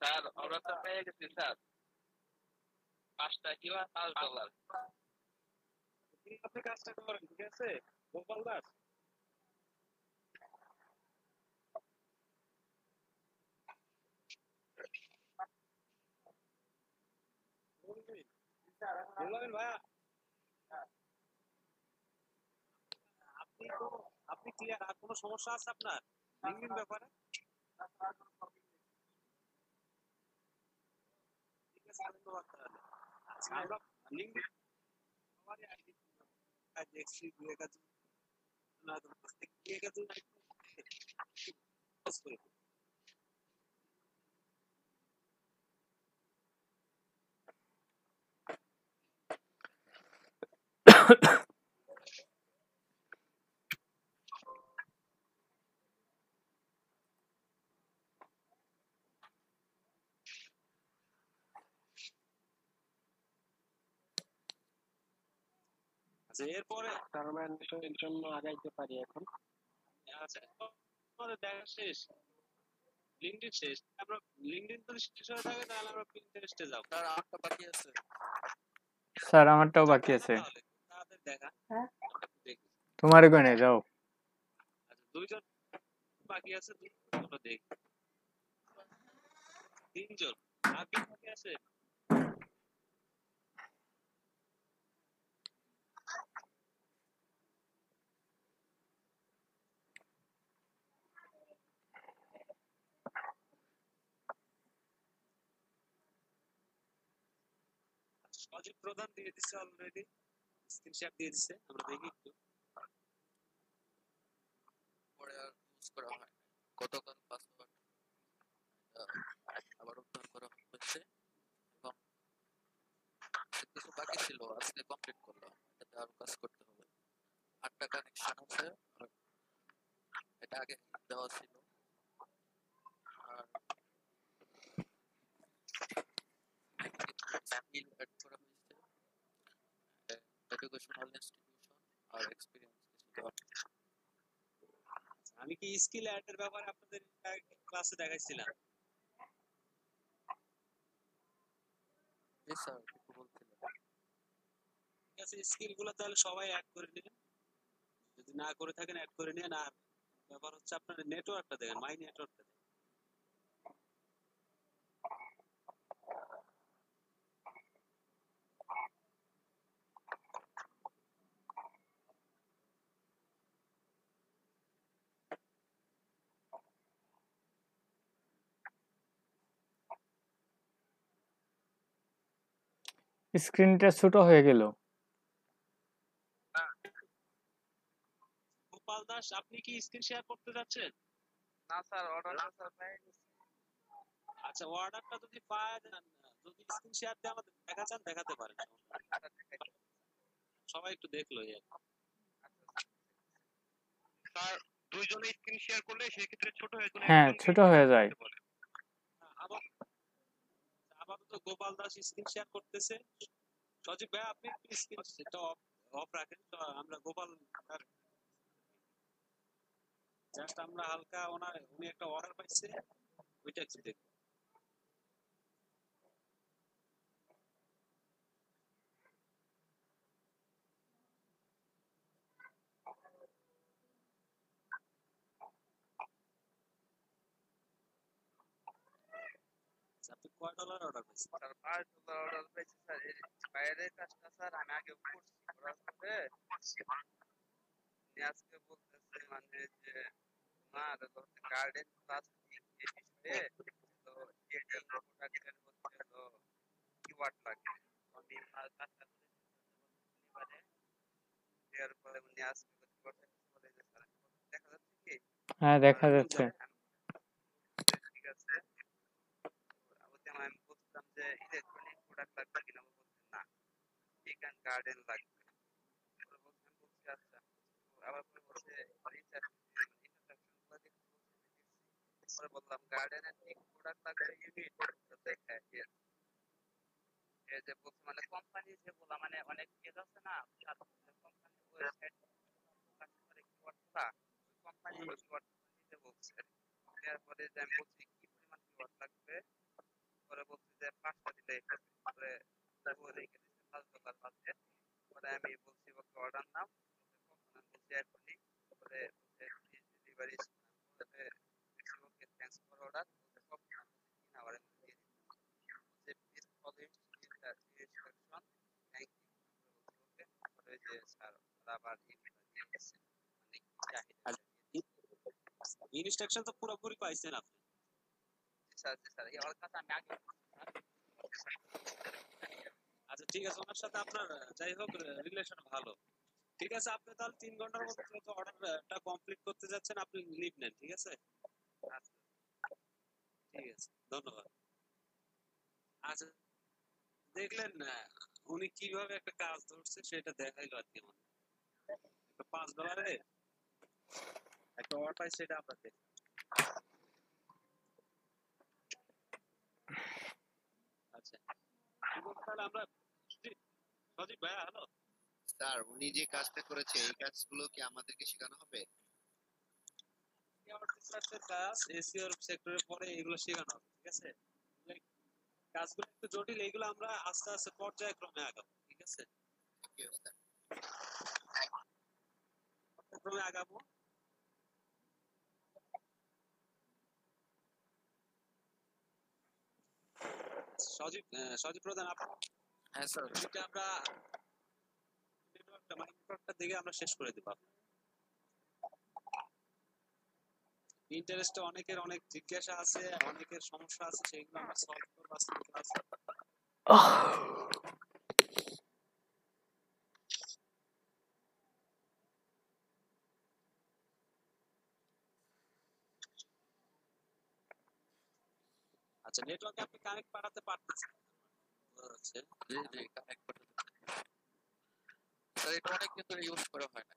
Sir আমরা তো পেয়ে গেছি স্যার, 5টা কিলো আর $5। আপনি কাজটা করেন, ঠিক আছে গোপাল দাস? বলবেন ভাইয়া, আপনি আপনি ক্লিয়ার? আর কোনো সমস্যা আছে আপনার লিঙ্কডিন ব্যাপারে? ঠিক আছে, ধন্যবাদ। তাহলে আমরা লিঙ্কডিন আমারই আইডি দেখছি 2000 না 2000 আচ্ছা, এরপরে পার্মানেন্টের জন্য আগাইতে পারি এখন। আচ্ছা, আমাদের দেখা শেষ, লিঙ্কডিন শেষ। আমরা লিঙ্কডিন যদি শেষ হয়ে থাকে তাহলে আমরা পিন্টারেস্টে যাব। স্যার আমারটা বাকি আছে। স্যার আমারটাও বাকি আছে। তাহলে তাদের দেখা দেখি। তোমার কোনে যাও। আচ্ছা, দুইজন বাকি আছে, দুটো দেখি। তিনজন বাকি আছে। সজীব প্রধান দিয়ে দিচ্ছে অলরেডি, স্ক্রিনশট দিয়ে দিচ্ছে, আমরা দেখি একটু। পরে আর ইউজ করা হয় না। গতকাল পাসওয়ার্ড আবার উদ্ধার করা হচ্ছে এবং কিছু বাকি ছিল, আজকে কমপ্লিট করলাম। এটাতে আরো কাজ করতে হবে। 8টা কানেকশন আছে, আর এটা আগে দেওয়া ছিল। আর স্কিল অ্যাড করা হয়েছে, এডুকেশনাল ইনস্টিটিউশন আর এক্সপেরিয়েন্স কিছু দেওয়া। আমি কি স্কিল অ্যাডের ব্যাপারে আপনাদের ক্লাসে দেখাইছিলাম? জি স্যার, একটু বলছিলেন। ঠিক আছে, স্কিল গুলো তাহলে সবাই অ্যাড করে নেবেন, যদি না করে থাকেন অ্যাড করে নেন। আর ব্যাপার হচ্ছে আপনার নেটওয়ার্কটা দেখেন, মাই নেটওয়ার্কটা দেখেন। স্ক্রিনটা ছোট হয়ে গেল। গোপাল দাস, আপনি কি স্ক্রিন শেয়ার করতে যাচ্ছেন? না স্যার, অর্ডারটা স্যার পেয়ে গেছি। আচ্ছা, অর্ডারটা যদি পায় যান, যদি স্ক্রিন শেয়ার দিয়ে আমাদের দেখাচ্ছেন দেখাতে পারেন, সবাই একটু দেখলো। স্যার দুইজনে স্ক্রিন শেয়ার করলে সেই ক্ষেত্রে ছোট হয়ে যায়। হ্যাঁ, ছোট হয়ে যায়। আপাতত গোপাল দাস স্ক্রিন শেয়ার করতেছে। সজীব ভাই, আপনি একটু স্ক্রিনটা অফ রাখেন, তো আমরা গোপাল জাস্ট আমরা হালকা উনি একটা অর্ডার পাইছে, ওইটা একটু দেখব। আপনি কয় ডলার অর্ডার পাইছেন? স্যার $5 অর্ডার পেয়েছি স্যার। এর বাইরের কাজটা স্যার আমি আগে করছি, করার পরে উনি আজকে বলতেছে মানে যে তোমার গার্ডেন প্লাস বিষয়ে তো ট্রেডিং প্রোডাক্টের মধ্যে হলো কিওয়ার্ড লাগবে। আমি কাজটা করে এর পরে উনি আজকে বলে যে স্যার দেখা যাচ্ছে কি হ্যাঁ, দেখা যাচ্ছে। ঠিক আছে। আমি বলছিলাম যে ইলেকট্রনিক প্রোডাক্ট লাগবে কিনা, বলছেন না চিকেন গার্ডেন লাগবে। বলছি আচ্ছা, আবার পরে বলছে পরে বললাম গার্ডেনের ঠিক প্রোডাক্ট লাগবে ইউনিট এই যে বলছে মানে কোম্পানি যেগুলা মানে অনেক কেস আছে না কোম্পানি ওয়েবসাইট প্রকাশ করে কিওয়ার্ডগুলা কোম্পানি কিওয়ার্ড দিতে বলছে। এরপরে যে আমি বলছি কি পরিমাণ কিওয়ার্ড লাগবে, পরে বলছি যে 5টা দিলেই হবে। পরে ও রেখে দিচ্ছে $5 বাজে। পরে আমি বলছি ওকে অর্ডার নাম, আমি বলছি এখনই। পরে delivery okay thanks for order কখন 3 আওয়ারের মধ্যে দিয়ে দিচ্ছে। Please follow instruction, thank you. Okay পরে যে স্যার আবার ইমেল দিয়ে দিচ্ছে মানে কি চাহিদা ইনস্ট্রাকশন তো পুরোপুরি পাইছেন আপনি। স্যার এই ওর কাছে আমি আগে আচ্ছা ঠিক আছে, ওনার সাথে আপনার যাই হোক রিলেশন ভালো। ঠিক আছে, আপনি তাহলে 3 ঘন্টার মধ্যে যত অর্ডারটা কমপ্লিট করতে যাচ্ছেন আপনি লিভ নেন, ঠিক আছে? আচ্ছা ঠিক আছে, ধন্যবাদ। আচ্ছা দেখলেন না উনি কিভাবে একটা কাজ ধরছে সেটা দেখাইলো আর কি। মানে $5 একটা অর্ডার পাই সেটা আমরা দেখি। আচ্ছা তাহলে আমরা সজীব ভাইয়া, হ্যালো স্যার, উনি যে কাজটা করেছে এই কাজগুলো কি আমাদেরকে শেখানো হবে? কাজ এসইওর সেক্টরের পরে এগুলো শেখানো হবে, ঠিক আছে? কাজগুলো একটু জটিল, এগুলো আমরা আস্তে আস্তে পর্যায়ক্রমে আগাবো, ঠিক আছে? পর্যায়ক্রমে আগাবো। সজীব প্রধান, হ্যাঁ স্যার, আমরা নেটওয়ার্কটা দেখে আমরা শেষ করে দেব। ইন্টারেস্টে অনেকের অনেক জিজ্ঞাসা আছে, অনেকের সমস্যা আছে, সেগুলো আমরা সলভ করব আজকে ক্লাসে। আচ্ছা নেটওয়ার্কে আপনি কানেক্ট পাঠাতে পারতেছেন? আচ্ছা জি জি কানেক্ট করতে স্যার, এটা অনেক দিন ধরে ইউজ করা হয় না।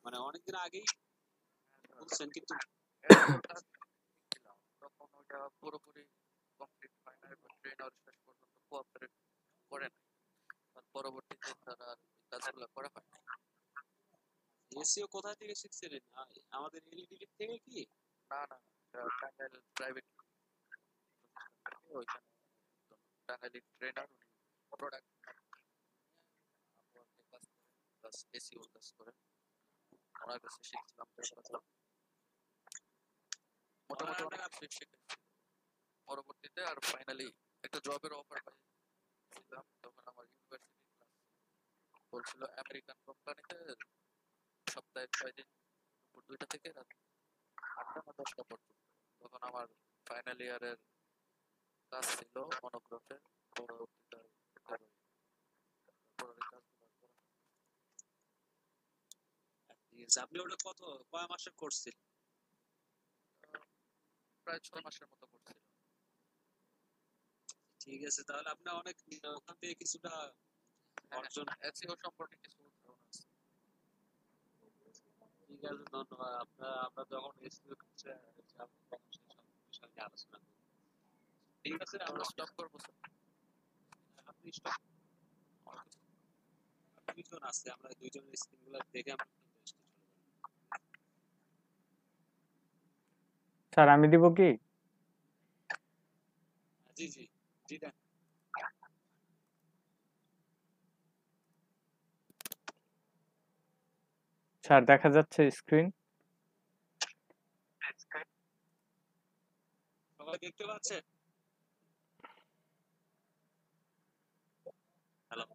মানে অনেকদিন আগেই বলছেন কিন্তু তখন ওটা পুরোপুরি কমপ্লিট হয় না এবং ট্রেনার শেষ পর্যন্ত কোঅপারেট করে না। পরবর্তীতে তারা কাজগুলো করা হয় না। এসইও কোথা থেকে শিখছিলেন? আমাদের এলইডি থেকে কি? না না, টাঙ্গাইল প্রাইভেট ওইখানে টাঙ্গাইল ট্রেনার, উনি প্রোডাক্ট কাজ করেন প্লাস এসইও কাজ করেন। ওনার কাছে শিখছিলাম, মোটামুটি অনেক কিছুই শিখেছি। পরবর্তীতে আর ফাইনালি একটা জবের অফার পাইছিলাম। তখন আমার ইউনিভার্সিটি ক্লাস বলছিল আমেরিকান কোম্পানিতে সপ্তাহে 6 দিন দুপুর 2টা থেকে রাত 8টা না 10টা পর্যন্ত। তখন আমার ফাইনাল ইয়ারের কাজ ছিল মনোগ্রাফের। পরবর্তীতে আপনি ওটা কয় মাসের কোর্স ছিল? প্রায় 6 মাসের মতো করছিল। ঠিক আছে, তাহলে আপনি অনেক ওখান থেকে কিছুটা অর্জন। এসইও সম্পর্কে কিছু ধারণা আছে। ঠিক আছে, ধন্যবাদ। আমরা যখন এসইও বিষয়ে যাব তখন সেই সব বিষয় নিয়ে আলোচনা করব। ঠিক আছে, আমরা স্টপ করবো স্যার। আপনি স্টপ। দুইজন আছে, আমরা দুইজনের স্ক্রিনগুলো দেখে আমরা স্যার আমি দিব কি? জি জি জি দেন। স্যার দেখা যাচ্ছে স্ক্রিন? সবাই দেখতে পাচ্ছে? হ্যালো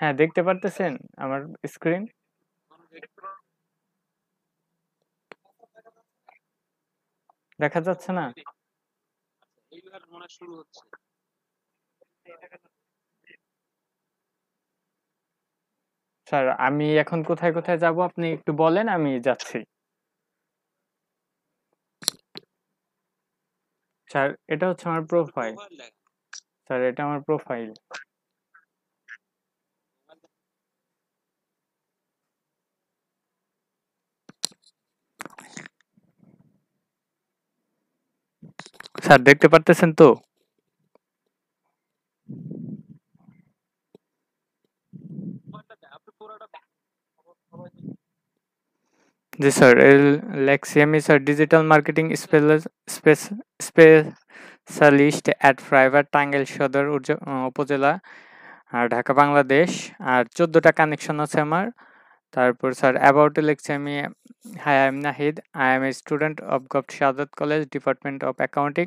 হ্যাঁ, দেখতে পারতেছেন আমার স্ক্রিন? দেখা যাচ্ছে না? এইবার মনে হয় শুরু হচ্ছে। স্যার আমি এখন কোথায় কোথায় যাব আপনি একটু বলেন, আমি যাচ্ছি। স্যার এটা হচ্ছে আমার প্রোফাইল। প্রোফাইল লেখা। স্যার এটা আমার প্রোফাইল। স্যার দেখতে পারতেছেন তো? আপনি পুরোটা জি স্যার, লেক্সি আমি sir digital marketing specialist at private Tangail Sadar Upazila আর ঢাকা বাংলাদেশ। আর 14টা কানেকশন আছে আমার। তারপর স্যার অ্যাবাউটে লিখছি আমি, hi I am Nahid, I am a student of govt Sadat college, department of accounting.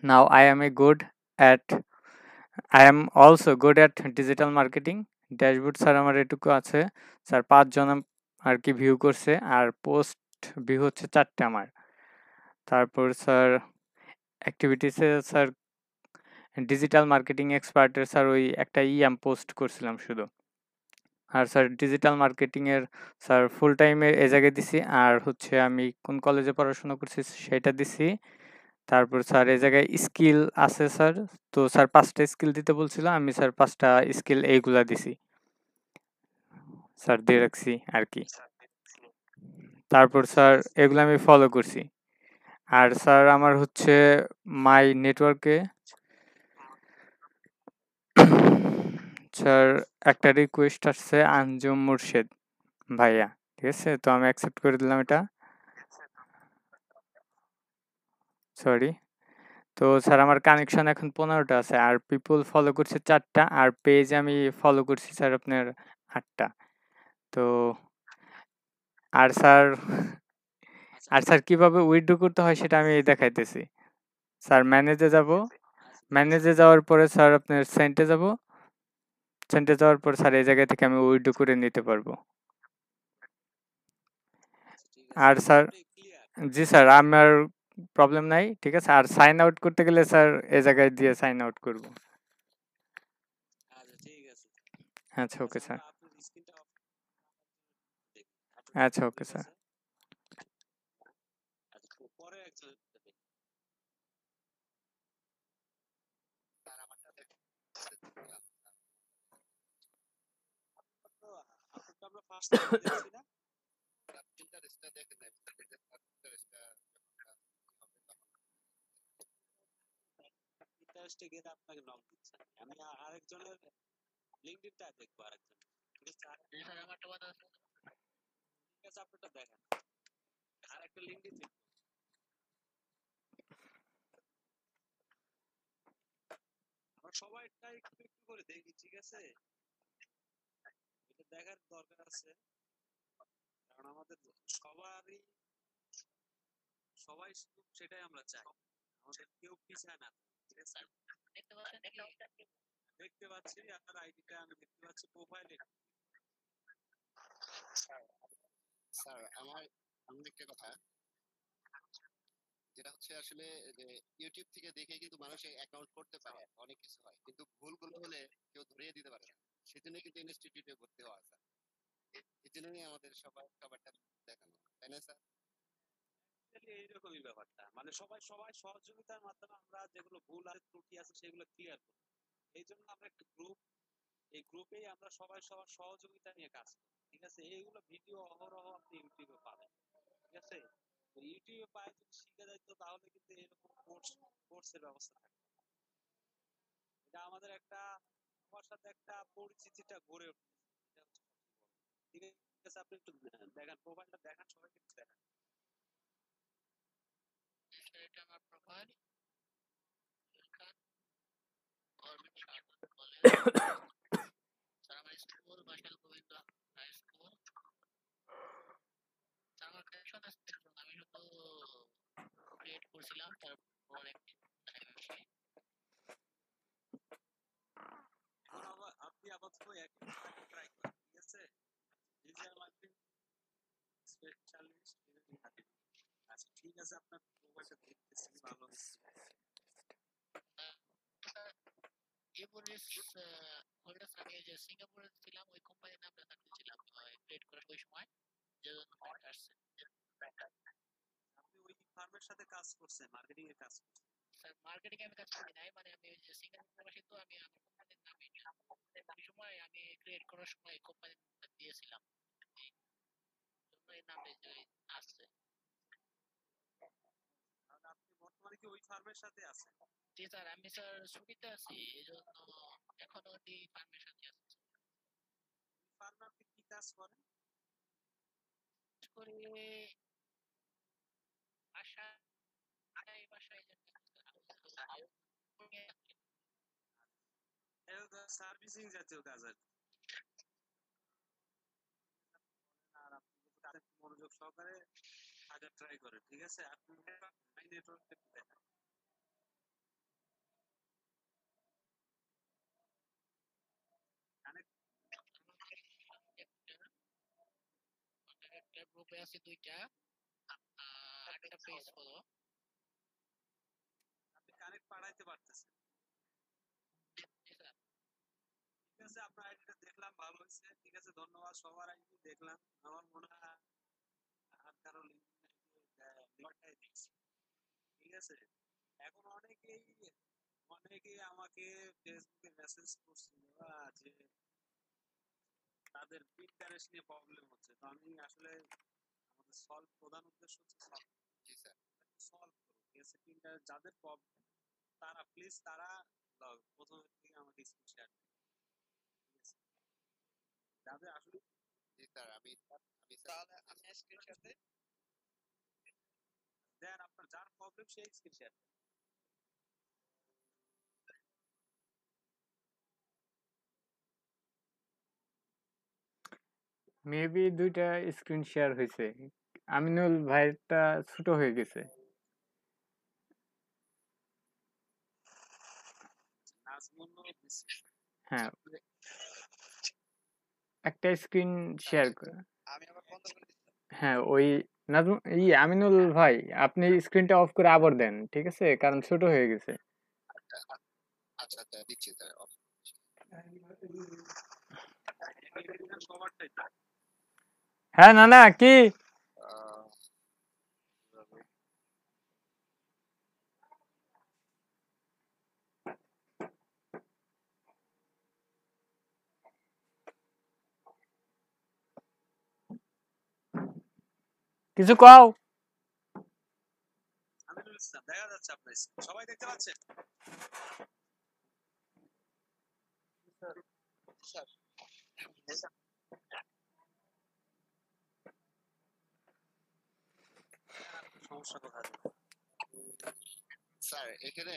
Now I am also good at digital marketing. Dashboard sir আমার এটুকু আছে। স্যার 5 জন আর কি ভিউ করছে, আর পোস্ট ভিউ হচ্ছে 4টে আমার। তারপর স্যার অ্যাক্টিভিটিসে স্যার ডিজিটাল মার্কেটিং এক্সপার্টের স্যার ওই একটা আমি পোস্ট করছিলাম শুধু। আর স্যার ডিজিটাল মার্কেটিংয়ের স্যার ফুল টাইমে এ জায়গায় দিছি, আর হচ্ছে আমি কোন কলেজে পড়াশোনা করছি সেটা দিছি। তারপর স্যার এই জায়গায় স্কিল আছে স্যার, তো স্যার 5টা স্কিল দিতে বলছিল, আমি স্যার 5টা স্কিল এইগুলা দিছি স্যার, দিয়ে রাখছি আর কি। তারপর স্যার এগুলো আমি ফলো করছি। আর স্যার আমার হচ্ছে মাই নেটওয়ার্কে স্যার একটা রিকোয়েস্ট আসছে, আঞ্জুম মুর্শেদ ভাইয়া, ঠিক আছে? তো আমি অ্যাকসেপ্ট করে দিলাম এটা। সরি। তো স্যার আমার কানেকশন এখন 15টা আছে, আর পিপল ফলো করছে 4টা, আর পেজ আমি ফলো করছি স্যার আপনার 8টা। তো আর স্যার আর স্যার কিভাবে উইথড্র করতে হয় সেটা আমি দেখাইতেছি। স্যার ম্যানেজে যাব, ম্যানেজে যাওয়ার পরে স্যার আপনার সেন্টে যাব, সেন্টে যাওয়ার পর স্যার এই জায়গা থেকে আমি উইথড্র করে নিতে পারবো। আর স্যার জি স্যার, আমার প্রবলেম নাই, ঠিক আছে? আর সাইন আউট করতে গেলে স্যার এই জায়গায় দিয়ে সাইন আউট করব। আচ্ছা ঠিক আছে। আচ্ছা ওকে স্যার। আপনার স্ক্রিনটা অফ দেখি। আচ্ছা ওকে স্যার। আচ্ছা পরে একজন আপনারটা আমরা ফার্স্ট দেখছি না? ইন্টারেস্টটা দেখেন নাই, ইন্টারেস্টটা ইন্টারেস্টে গেলে আপনাকে নক দিচ্ছে। আমি আরেকজনের লিঙ্কডইনটা দেখবো আরেকজন। ঠিক আছে ঠিক আছে আপনারটা দেখেন। আরেকটা লিঙ্কডইন দেখবো। আমরা সবাইটা একটু একটু করে দেখি, ঠিক আছে? এটা দেখার দরকার আছে, কারণ আমাদের সবারই সবাই সেটাই আমরা চাই, আমাদের কেউ পিছায় না, ঠিক আছে? দেখতে পাচ্ছি আপনার আইডিটা, আমি দেখতে পাচ্ছি প্রোফাইলে। স্যার আমার একটা কথা, যেটা হচ্ছে আসলে যে ইউটিউব থেকে দেখে কিন্তু মানুষ অ্যাকাউন্ট করতে পারে, অনেক কিছু হয়, কিন্তু ভুলগুলো হলে কেউ ধরিয়ে দিতে পারে না। সেজন্য কিন্তু ইনস্টিটিউটে ভর্তি হওয়া স্যার, এই জন্যই আমাদের সবারটা দেখানো, তাই না স্যার? এইরকমই ব্যাপারটা, মানে সবাই সহযোগিতার মাধ্যমে আমরা যেগুলো ভুল আছে ত্রুটি আছে সেগুলো ক্লিয়ার করি। এই জন্য আমরা একটা গ্রুপ, এই গ্রুপেই আমরা সবাই সবার সহযোগিতা নিয়ে কাজ করি, ঠিক আছে? এইগুলো ভিডিও অহরহ আপনি ইউটিউবে পাবেন, ঠিক আছে? তো ইউটিউবে পাই যদি শিখে যাইতো তাহলে কিন্তু এরকম কোর্সের ব্যবস্থা থাকতো। এটা আমাদের একটা, আমার সাথে একটা পরিচিতিটা গড়ে উঠতেছে, এটা হচ্ছে সবচেয়ে বড়। ঠিক আছে, আপনি একটু দেখেন প্রোফাইলটা, দেখান সবাইকে একটু দেখান। এটা আমার প্রোফাইল, গভর্নমেন্ট সারদাত কলেজ, আমার স্কুল বাসাল গোবিন্দ হাই স্কুল। আমার ক্যাপশন আসছে, আমি শুধু ক্রিয়েট করছিলাম, তারপর একটি আপনি আপাতত একই ট্রাই করেন, ঠিক আছে? Digital marketing specialist. আচ্ছা ঠিক আছে, আপনার প্রোফাইলটা দেখতেছি ভালো হয়েছে। এভারেজ হোল্ডার্স আমি ওই যে সিঙ্গাপুরে ছিলাম, ওই কোম্পানির নামটা থাকতে ছিলাম ক্রিয়েট করার ওই সময়, যে জন্য ব্যাংক আসছে। আপনি ওই ফার্মের সাথে কাজ করছেন, মার্কেটিং এর কাজ করছেন? স্যার মার্কেটিং আমি কাজ করি নাই, মানে আমি ওই যে সিঙ্গাপুর প্রবাসী, তো আমি আমার কোম্পানির নামে ওই সময় আমি ক্রিয়েট করার সময় কোম্পানির নামটা দিয়েছিলাম, এই জন্য এই নামটা যে আসছে। তাহলে আপনি বর্তমানে কি ওই ফার্মের সাথে আছেন? জি স্যার, আমি স্যার ছুটিতে আছি, এই জন্য এখনো ওই ফার্মের সাথে আছি। ওই ফার্মে আপনি কি কাজ করেন? কাজ করি বাসায়, বাসায় যে সার্ভিসিং জাতীয় কাজ আর কি। আর আপনি যদি কাজে মনোযোগ সহকারে কাজে ট্রাই করেন, ঠিক আছে? আপনি মাই নেটওয়ার্কটা একটু দেখেন। কানেক্ট একটা গ্রুপে আছে দুইটা, একটা পেজ ফলো। আপনি কানেক্ট বাড়াইতে পারতেছেন, জি স্যার। ঠিক আছে? আপনার আইডিটা দেখলাম, ভালো হয়েছে, ঠিক আছে, ধন্যবাদ। সবার আইডি দেখলাম, আমার মনে হয় আর কারো লিঙ্কটাই দেখছি, ঠিক আছে? এখন অনেকেই আমাকে ফেসবুকে মেসেজ করছিল যে তাদের ইন্টারেস্ট নিয়ে প্রবলেম হচ্ছে। তো আমি আসলে আমাদের প্রধান উদ্দেশ্য হচ্ছে জি স্যার। সলভ করো, ঠিক আছে? ইন্টারেস্ট যাদের প্রবলেম তারা প্লিজ তারা প্রথম থেকে আমাকে স্ক্রিন শেয়ার দিন, ঠিক আছে? যাদের আসলে জি স্যার, আমি তাহলে আমি স্ক্রিনশট দিই। দেন আপনার যার প্রবলেম সেই স্ক্রিন শেয়ার দেন। মেবি দুইটা স্ক্রিন শেয়ার হয়েছে, আমিনুল ভাইয়েরটা ছোট হয়ে গেছে। নাজমুল হ্যাঁ, একটা স্ক্রিন শেয়ার করে। আমি আবার বন্ধ করে দিচ্ছি। হ্যাঁ, ওই আমিনুল ভাই, আপনি স্ক্রিনটা অফ করে আবার দেন, ঠিক আছে? কারণ ছোট হয়ে গেছে। আচ্ছা আচ্ছা, দিচ্ছি স্যার। সবারটাই হ্যাঁ, না না, কি কিছু কও? আমিনুল ইসলাম দেখা যাচ্ছে আপনার স্ক্রিন, সবাই দেখতে পাচ্ছে? সমস্যা কোথায়? স্যার এখানে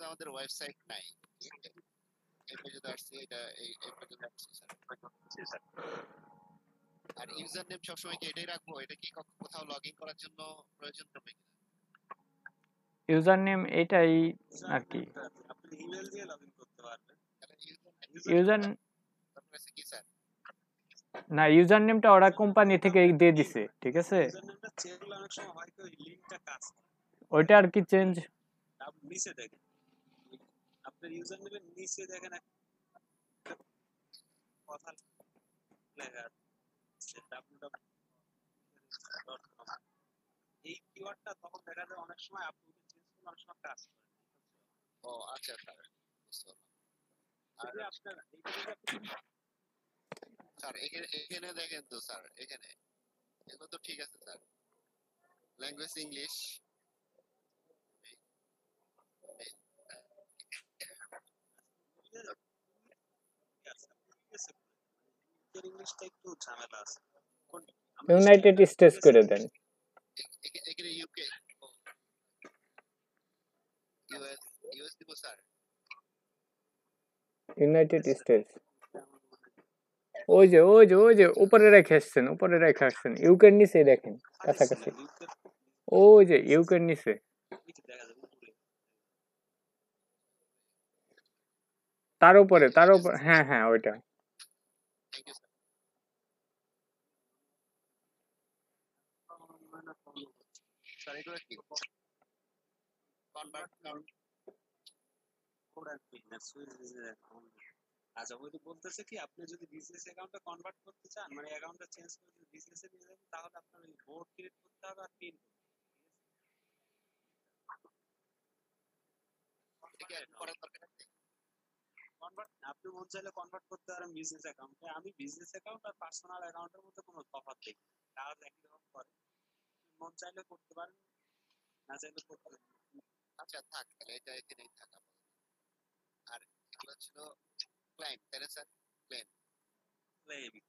তো আমাদের ওয়েবসাইট নাই, ঠিক আছে? এই পর্যন্ত আসছে, এটা এই পর্যন্ত আসছে স্যার। আর ইউজার নেম সবসময় কি এটাই রাখবো? এটা কি কোথাও লগ ইন করার জন্য প্রয়োজন হবে কিনা? ইউজার নেম এটাই আর কি। আপনি ইমেল দিয়ে লগইন করতে পারবেন। ইউজার কি স্যার? না, ইউজার নেমটা ওরা কোম্পানি থেকে দিয়ে দিছে, ঠিক আছে? ইউজার নেমটা চেঞ্জ হলে অনেক সময় হয় কি ওই লিংকটা কাজ করে। ওইটা আর কি চেঞ্জ। আপনি নিচে দেখেন, আপনার ইউজার নেমের নিচে দেখেন কথা লেখা আছে www.com। এই কিওয়ার্ডটা তখন দেখা যায় অনেক সময় আপনি চেঞ্জ করলে অনেক সময় কাজ করে। ও আচ্ছা স্যার, বুঝতে পারলাম। আর আপনার স্যার এখানে দেখেন তো স্যার, এখানে এগুলো তো ঠিক আছে স্যার। ল্যাঙ্গুয়েজ ইংলিশ, ইংলিশটা একটু ঝামেলা আছে। ইউনাইটেড স্টেটস করে দেন। এখানে ইউকে, ইউএস দিব স্যার। ইউনাইটেড স্টেটস, ওই যে উপরে রেখে আসছেন, ইউকের নিচে দেখেন, কাছাকাছি। ওই যে ইউকের নিচে। তার উপরে হ্যাঁ হ্যাঁ ওইটা। Thank you sir. স্যার এগুলো কি convert code and pin switch account. আচ্ছা ওই তো বলতেছে কি আপনি যদি বিজনেস অ্যাকাউন্টে কনভার্ট করতে চান মানে অ্যাকাউন্টটা চেঞ্জ করে যদি বিজনেসে নিয়ে যাবেন তাহলে আপনার ওই বোর্ড ক্রিয়েট করতে হবে আর পিন এটা কি এখন করার দরকার আছে? কনভার্ট আপনি মন চাইলে কনভার্ট করতে পারেন বিজনেস অ্যাকাউন্টে। আমি বিজনেস অ্যাকাউন্ট আর পার্সোনাল অ্যাকাউন্টের মধ্যে কোনো তফাৎ দেখি না। কাজ একই রকম করে। মন চাইলে করতে পারেন, না চাইলে করতে পারেন। আচ্ছা থাক তাহলে এটা এখানেই থাক আপাতত। আর এগুলো ছিল ক্লায়েন্ট তাই না স্যার? ক্লায়েন্ট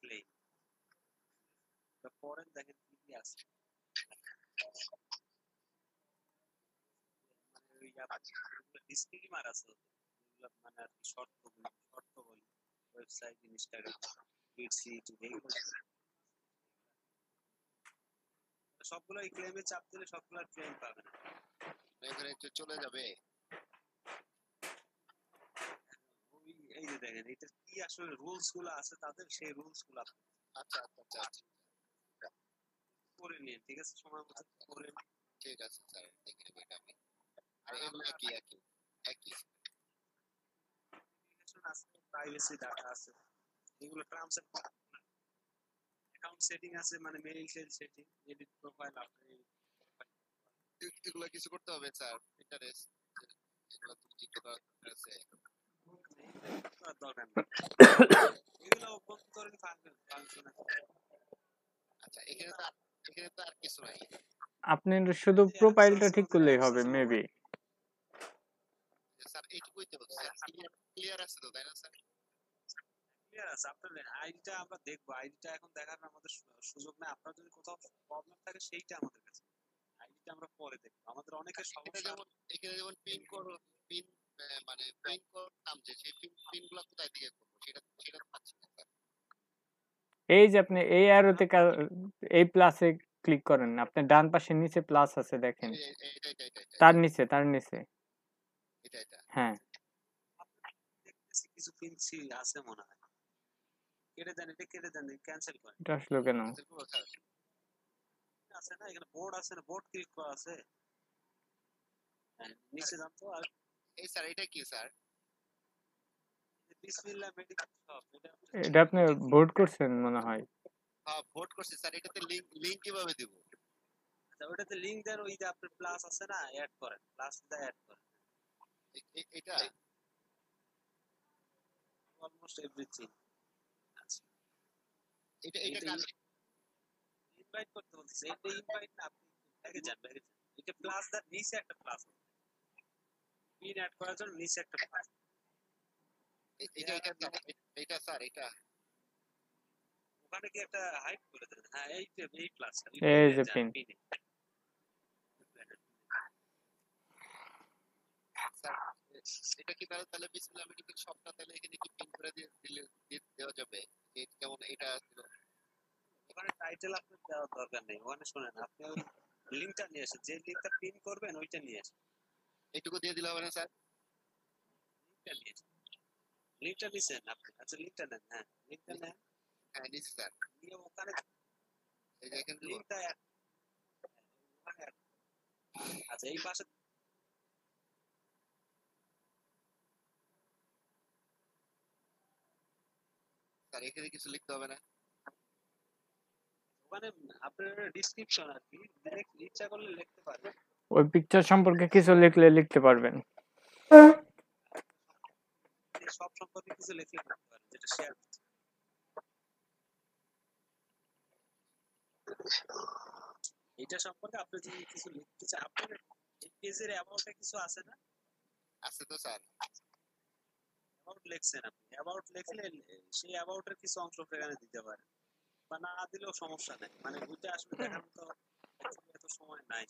ক্লেম পরে দেখেন কি কি আছে মানে ওই ডিসক্লেইমার আছে ওগুলো মানে আর কি শর্ত বলি ওয়েবসাইট ইনস্টাগ্রাম ফিডসিট এইগুলো সবগুলো এই ক্লেমে চাপ দিলে সবগুলো ক্লেম পাবেন। এখানে চলে যাবে। ওই এই যে দেখেন এটা কি আসলে রুলস গুলো আছে তাদের সেই রুলস গুলো আচ্ছা আচ্ছা আচ্ছা আচ্ছা করে নিন, ঠিক আছে? সময় মতো করে নিন। ঠিক আছে স্যার দেখে নেবো এটা আমি। আর এগুলো একই একই একই আছে, প্রাইভেসি ডাটা আছে, এগুলো টার্মস এন্ড অ্যাকাউন্ট সেটিং আছে মানে মেইল সেটিং এডিট প্রোফাইল আপনি এগুলো কিছু করতে হবে স্যার। ইন্টারেস্ট এগুলো তো ঠিক করা আছে। দরকার নেই এগুলো ওপেন করে ফাংশন আচ্ছা এখানে তো আর কিছু নাই। আপনি শুধু প্রোফাইলটা ঠিক করলেই হবে মেবি। স্যার এইটুকুই তো ক্লিয়ার আছে তো তাই না স্যার? ক্লিয়ার আছে। আপনার আইডিটা আমরা দেখবো, আইডিটা এখন দেখার আমাদের সুযোগ নেই। আপনার যদি কোথাও প্রবলেম থাকে সেইটা আমাদের কাছে, আইডিটা আমরা পরে দেখবো। আমাদের অনেকের সমস্যা এখানে যেমন পিন কোড পিন মানে পিন কোড নাম যে সেই পিন গুলো কোথায় থেকে করবো সেটা পাচ্ছি না স্যার। এই যে আপনি এই অ্যারোতে এই প্লাসে ক্লিক করেন, আপনার ডান পাশে নিচে প্লাস আছে দেখেন, তার নিচে এটা হ্যাঁ দেখতেছি কিছু পিন আছে মনে হয়। কেটে দেন, এটা কেটে দেন, ক্যান্সেল করেন। এটা আসলো কেন? আছে না এখানে বোর্ড আছে না, বোর্ড ক্লিক করা আছে। হ্যাঁ নিচে যান তো। আর এই স্যার এটা কি স্যার? বিসমিল্লাহ মেডিকেল শপ এটা আপনি ভোট করছেন মনে হয়। হ্যাঁ ভোট করছি স্যার। এটাতে লিংক কিভাবে দেব? আচ্ছা ওটাতে লিংক দেন, ওই যে আপনার প্লাস আছে না, অ্যাড করেন, প্লাস দা অ্যাড করেন। এটা অলমোস্ট এভরিথিং আচ্ছা এটা ইনভাইট করতে বলতেছে। এটা ইনভাইট না, আপনি ব্যাগে যান, ব্যাগে যান। এটা প্লাস দা নিচে একটা প্লাস পিন অ্যাড করার জন্য নিচে একটা প্লাস। এটা স্যার এটা ওখানে কি একটা হাইড করে দেন। হ্যাঁ এই প্লাস এই যে পিন। এটা কি তাহলে বিসমিল্লাহ মেডিকেল শপটা তাহলে এখানে কি পিন করে দেওয়া যাবে? যেমন এটা ওখানে টাইটেল আপনার দেওয়ার দরকার নেই। ওখানে শুনেন আপনি ওই লিংকটা নিয়ে আসেন, যে লিংকটা পিন করবেন ওইটা নিয়ে আসেন। এইটুকু দিয়ে দিলে হবে না স্যার? লিংকটা নিয়ে আসেন, লিংকটা নিছেন আপনি? আচ্ছা লিংকটা নেন। হ্যাঁ লিংকটা নেন। হ্যাঁ নিচ্ছি স্যার। নিয়ে ওখানে এই যে এখানে লিংকটা ওখানে আচ্ছা এই পাশে স্যার এখানে কিছু লিখতে হবে না? ওখানে আপনার ডেসক্রিপশন আর কি ইচ্ছা করলে লিখতে পারবেন। ওই পিকচার সম্পর্কে কিছু লিখতে পারবেন। সব সম্পর্কে কিছু লিখতে পারবেন যেটা শেয়ার করতে। এটা সম্পর্কে আপনি যদি কিছু লিখতে চান, আপনার এই পেজের অ্যাবাউটে কিছু আছে না? আছে তো স্যার। অ্যাবাউট লিখছেন আপনি, অ্যাবাউট লিখলে সেই অ্যাবাউটের কিছু অংশ এখানে দিতে পারেন, বা না দিলেও সমস্যা নেই। মানে ওইটা আসলে দেখার মতো এত সময় নাই।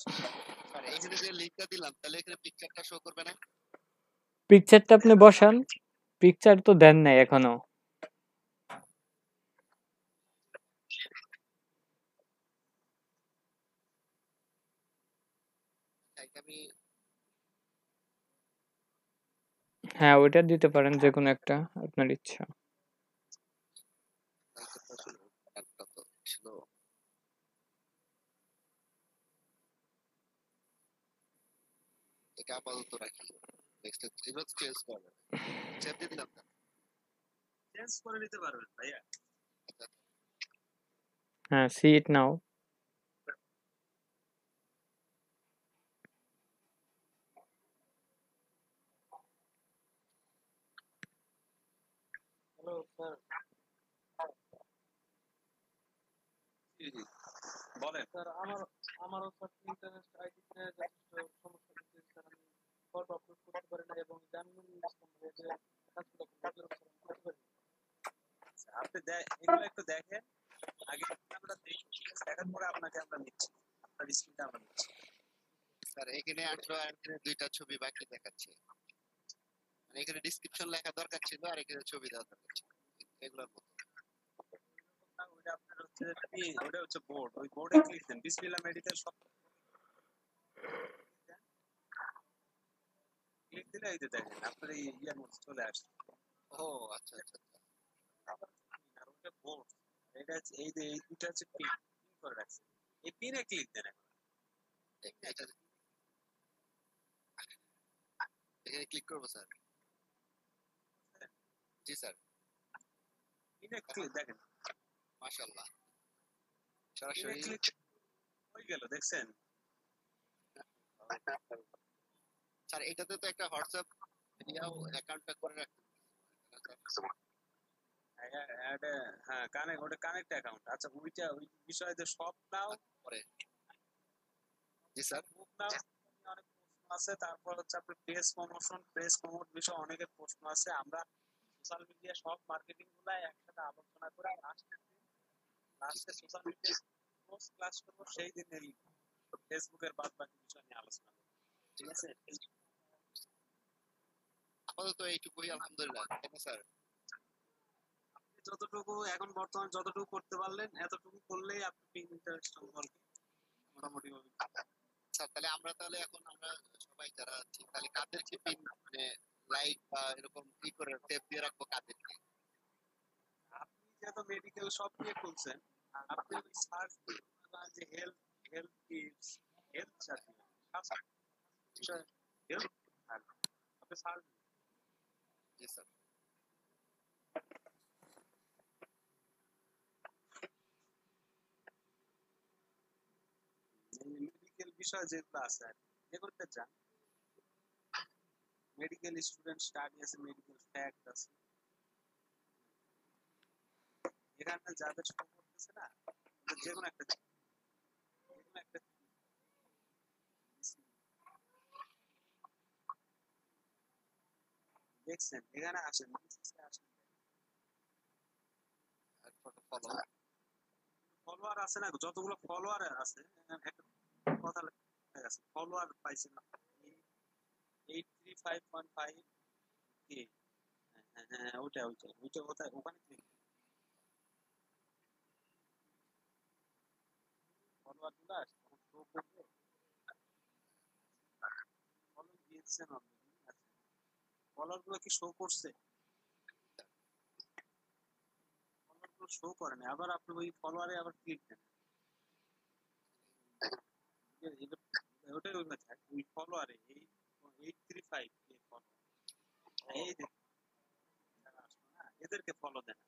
আর এখানে যে লিংকটা দিলাম তাহলে এখানে পিকচারটা শো করবে না? পিকচারটা আপনি বসান, পিকচার তো দেন নাই এখনো। আমি হ্যাঁ, ওইটা দিতে পারেন যেকোনো একটা আপনার ইচ্ছা। তাহলে তো আসলে একটা তো ছিল। এটা আপাতত রাখি। নেক্সট এগুলো চেঞ্জ করবে। সেভ দিয়ে দিলাম না। চেঞ্জ করে নিতে পারবেন ভাইয়া। হ্যাঁ, see it now. Hello sir, জি জি বলেন। স্যার আমারও স্যার ইন্টারনেট আইডিতে যথেষ্ট সমস্যা হচ্ছে স্যার। আমি ফর্ম আপলোড করতে পারি না এবং জামিনুল ইসলাম ভাইয়া যে কাজগুলো করতে স্যার আমি করতে পারি না। আচ্ছা, আপনি এগুলো একটু দেখেন আগে, আমরা দেখি ঠিক আছে, দেখার পরে আপনাকে আমরা নিচ্ছি, আপনার স্ক্রিনটা আমরা নিচ্ছি। স্যার এখানে আসলে আর এখানে দুইটা ছবি বাকি দেখাচ্ছে। মানে এখানে ডিসক্রিপশন লেখা দরকার ছিল আর এখানে ছবি দেওয়া দরকার ছিল। এগুলোর মতো। না, ওইটা আপনার হচ্ছে ওটা হচ্ছে বোর্ড, ওই বোর্ডে ক্লিক দেন, বিসমিল্লাহ মেডিকেল শপ ক্লিক দিলে এই যে দেখেন আপনার এই ইয়ার মধ্যে চলে আসছে। ও আচ্ছা আচ্ছা আচ্ছা। আর ওটা বোর্ড, এটা হচ্ছে এই যে এই দুটো হচ্ছে পিন করে রাখছে, এই পিনে ক্লিক দেন এখন। এটা এখানে ক্লিক করবো স্যার? জি স্যার। পিনে ক্লিক দেখেন, মাশাআল্লাহ। পিনে সরাসরি ক্লিক হয়ে গেল, দেখছেন? স্যার এটাতে তো একটা হোয়াটসঅ্যাপ ইয়াও অ্যাকাউন্টটা করে রাখতে হ্যাঁ কানেক্ট, ওটা কানেক্ট অ্যাকাউন্ট। আচ্ছা ওইটা ওই বিষয়ে যে সব নাও পরে। জি স্যার। মুভ নাও অনেক প্রশ্ন আছে, তারপর হচ্ছে আপনার প্রেস প্রমোশন, প্রেস প্রমোট বিষয়ে অনেকের প্রশ্ন আছে। আমরা সোশ্যাল মিডিয়া সব মার্কেটিং গুলা একসাথে আলোচনা করে লাস্টে সোশ্যাল মিডিয়া পোস্ট ক্লাস করবো, সেই দিন এই ফেসবুকের বাদ বাকি বিষয় নিয়ে আলোচনা করবো, ঠিক আছে? আপাতত এইটুকুই আলহামদুলিল্লাহ, তাই না স্যার? আপনি যতটুকু এখন বর্তমান যতটুকু করতে পারলেন এতটুকু করলেই আপনি পিন ইন্টারেস্ট সম্পর্কে মোটামুটি ভাবে। স্যার তাহলে এখন আমরা সবাই যারা আছি তাহলে কাদেরকে পিন মানে লাইক বা এরকম কি করে টেপ দিয়ে রাখবো কাদেরকে? আপনি যেহেতু মেডিকেল শপ নিয়ে খুলছেন, আপনি ওই সার্চ যে হেলথ হেলথ টিপস, হেলথ জাতীয় হেলথ, আপনি সার্চ জি স্যার। মেডিকেল বিষয় যেগুলো আছে আর কি, যেগুলোতে যান, মেডিকেল স্টুডেন্ট স্টাডি আছে, মেডিকেল ফ্যাক্ট আছে, এখানে যাদের শো করতেছে না, যেকোনো একটা দেখছেন, এখানে আসেন, আসেন, ফলো। ফলোয়ার আছে না, যতগুলো ফলোয়ার আছে একটা কথা লেখা আছে, ফলোয়ার পাইছেন না 83.5 কে। হ্যাঁ ওইটা কোথায়, ওখানে ক্লিক ফলোয়ার গুলো আসে তখন শো করবে, ফলো দিয়েছেন অলরেডি। আচ্ছা ফলোয়ার গুলো কি শো করছে? ফলোয়ার গুলো শো করে না, আবার আপনি ওই ফলোয়ারে আবার ক্লিক দেন, ওটাই ওই থাকে ওই ফলোয়ারে এই 835 কে ফলো, এই যে যারা আসলো না এদেরকে ফলো দেন।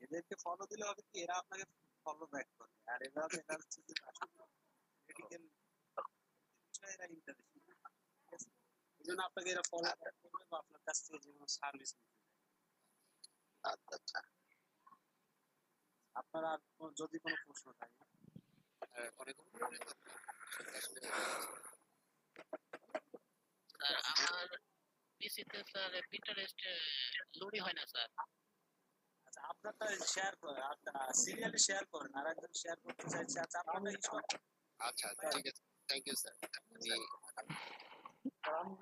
এদেরকে ফলো দিলে হবে কি, এরা আপনাকে ফলো ব্যাক করবে, আর এরা হচ্ছে যে মেডিকেল বিষয়ে এরা ইন্টারেস্ট, ঠিক আছে? এই জন্য আপনাকে এরা ফলো ব্যাক করবে বা আপনার কাছ থেকে যে কোনো সার্ভিস নিতে চায়। আচ্ছা। আপনার আর যদি কোনো প্রশ্ন থাকে, অনেক আসলে স্যার আমার পিসিতে স্যার পিন্টারেস্ট লোডই হয় না স্যার। আচ্ছা আপনারটা শেয়ার করে, আপনার সিরিয়ালি শেয়ার করেন, আর একজন শেয়ার করতে চাইছে, আচ্ছা আপনারটা ইনস্টল আচ্ছা ঠিক আছে, থ্যাংক ইউ স্যার। আমি আর আমি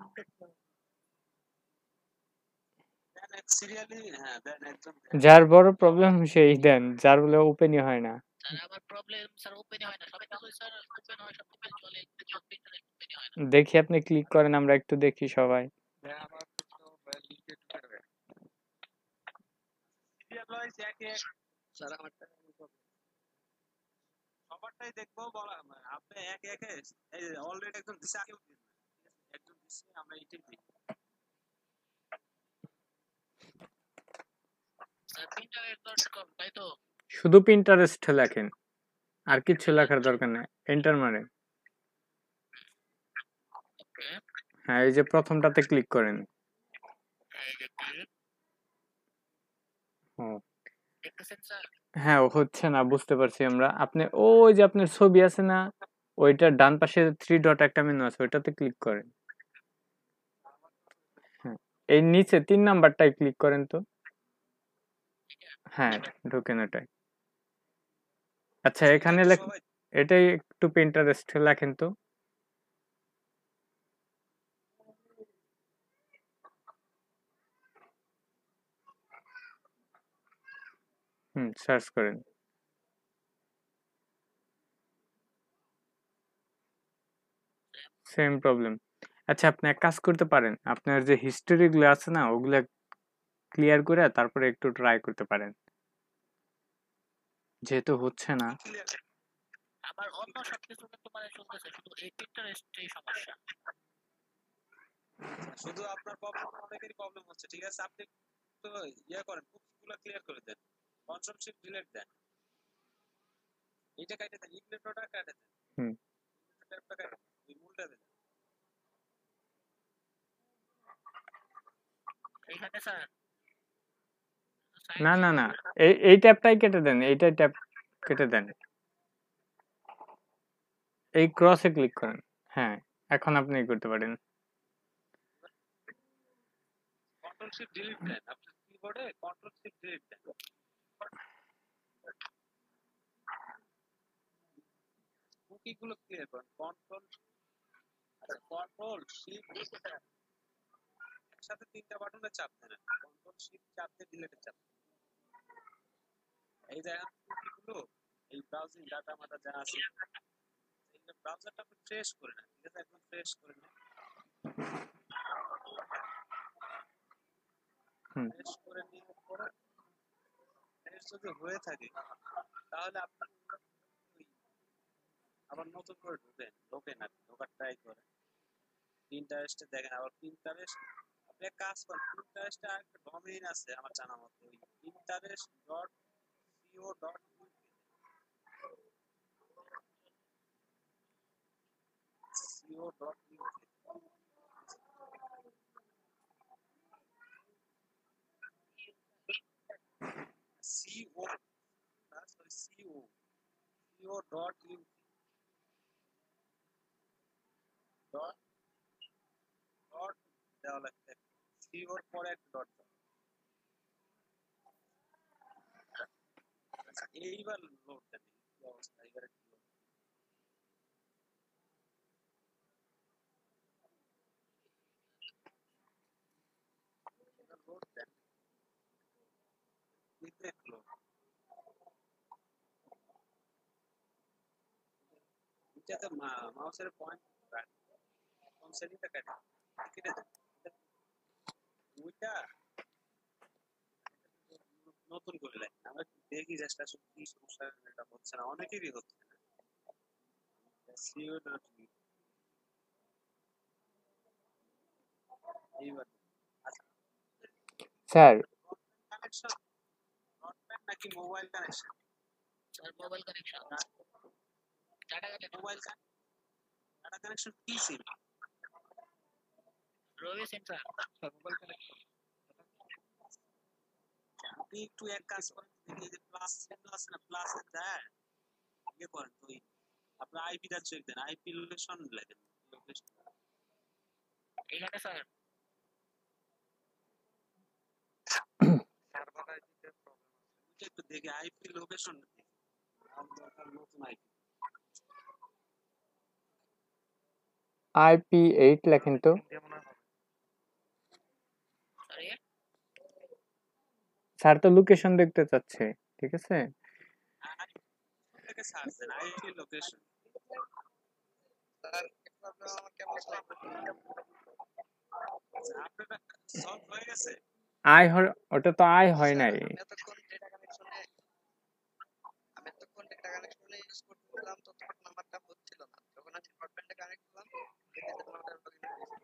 দেন এক সিরিয়ালি, হ্যাঁ দেন একজন দেন। যার বড় প্রবলেম সেই দেন, যার বলে ওপেনই হয় না। স্যার আমার প্রবলেম স্যার ওপেনই হয় না, সব কিছুই স্যার ওপেন হয়, সব কিছু চলে, কিন্তু ইন্টারনেট ওপেনই হয় না। দেখি আপনি ক্লিক করেন, আমরা একটু দেখি সবাই। সিরিয়াল ওয়াইজ এক এক স্যার আমারটা সবারটাই দেখবো বলা, আপনি এক একে এই অলরেডি একজন দিছে, আগেও দিন না, ঠিক আছে? একজন দিছে, আমরা এটাই দেখি। স্যার pinterest.com তাই তো? শুধু পিন্টারেস্ট লেখেন, আর কিচ্ছু লেখার দরকার নেই, এন্টার মারেন। ওকে, হ্যাঁ, এই যে প্রথমটাতে ক্লিক করেন। এই যে click, ও দেখতেছেন স্যার? হ্যাঁ, হচ্ছে না, বুঝতে পারছি আমরা। আপনি ওই যে আপনার ছবি আছে না, ওইটার ডান পাশে 3 ডট একটা মেনু আছে, ওইটাতে ক্লিক করেন। হ্যাঁ, এই নিচে 3 নাম্বারটায় ক্লিক করেন তো। হ্যাঁ, ঢোকেন ওটাই। আচ্ছা, এখানে সবাই এটাই একটু পিন্টারেস্ট লেখেন তো। সার্চ করেন। Same problem. আচ্ছা, আপনি এক কাজ করতে পারেন, আপনার যে হিস্টোরি গুলো আছে না, ওগুলা ক্লিয়ার করে তারপরে একটু ট্রাই করতে পারেন, যেহেতু হচ্ছে না। ক্লিয়ার। আমার অন্য সবকিছু কিন্তু মানে চলতেছে, শুধু এই পিন্টারেস্টেই সমস্যা। শুধু আপনার প্রবলেম, অনেকেরই প্রবলেম হচ্ছে, ঠিক আছে? আপনি তো ইয়ে করেন, কুকিগুলো ক্লিয়ার করে দেন, কন্ট্রোল শিফট ডিলিট দেন, এইটা কাটে দেন, ইগনোরটা কাটে দেন, হুম ট্যাবটা কাটে দেন, ওই মূলটা দেন। এইখানে স্যার না সাইন না ইন, না, এই ট্যাবটাই কেটে দেন, এইটাই ট্যাব কেটে দেন, এই ক্রসে ক্লিক করেন। হ্যাঁ, এখন আপনি করতে পারেন। কন্ট্রোল শিফট ডিলিট দেন, আপনার কিবোর্ডে কন্ট্রোল শিফট ডিলিট দেন, কুকিগুলো ক্লিয়ার করেন, কন্ট্রোল শিফট একসাথে তিনটা বাটনে চাপ দেন, কন্ট্রোল শিফট চাপ দিয়ে ডিলিটে চাপ দেন। এই দেখেন কুকিগুলো, এই ব্রাউজিং ডাটা মাটা যা আছে, এই ব্রাউজারটা আপনি ফ্রেশ করে নেন, ঠিক আছে? একদম ফ্রেশ করে নেন, হুম ফ্রেশ করে নেওয়ার পরে ফ্রেশ যদি হয়ে থাকে, তাহলে আপনি আবার নতুন করে ঢোকেন আর ঢোকার ট্রাই করেন। পিন্টারেস্টে দেখেন, আবার পিন্টারেস্ট আপনি এক কাজ করেন, পিন্টারেস্টে আরেকটা ডোমেইন আছে আমার জানা মতে, ওই pinterest.co.uk, co.uk, co না সরি co.uk ডট ডট দেওয়া লাগবে, co পরে একটা ডট। এইবার লোড দেন, কি অবস্থা এবার একটু লোড দেন, একটু লোড, এটাতে মাউসের পয়েন্ট কোন সেটিংটা কেটে দেন, ওইটা নতুন করে দেন। আমরা দেখি যে আসলে কি সমস্যা এটা হচ্ছে না, অনেকেরই হচ্ছে না। co.uk এইবার আচ্ছা, স্যার, কানেকশন ব্রডব্যান্ড নাকি mobile connection? Sir mobile connection, data connection, mobile data connection কি সিম? রবি সেন্টার। Mobile connection. আপনি একটু এক কাজ করেন, দেখি যে প্লাস চিহ্ন আছে না, প্লাসে যায় ইয়ে করেন তো, আপনার আইপিটা চেক দেন, আইপি লোকেশন লেখেন, লোকেশন এখানে স্যার সার্ভার আইডিতে প্রবলেম আছে। ওইটা একটু দেখে আইপি লোকেশন নতুন আইপি IP8 লেখেন তো। দিয়ে মনে হয় হবে। সরি স্যার তো লোকেশন দেখতে চাচ্ছে, ঠিক আছে? থেকে সার্চ দেন আইপি লোকেশন। স্যার একটু আপনারা আমাকে কেমন সলভ আপনারা সলভ হয়ে গেছে? ওটা তো আয় হয় স্যার নাই। আমি এতক্ষণ ডেটা কানেকশনে ইউজ করতেছিলাম ততক্ষণ নাম্বারটা হচ্ছিল না, যখন আমি ব্রডব্যান্ডে কানেক্ট করলাম দেখেছি নাম্বারটা লগইন হয়েছে।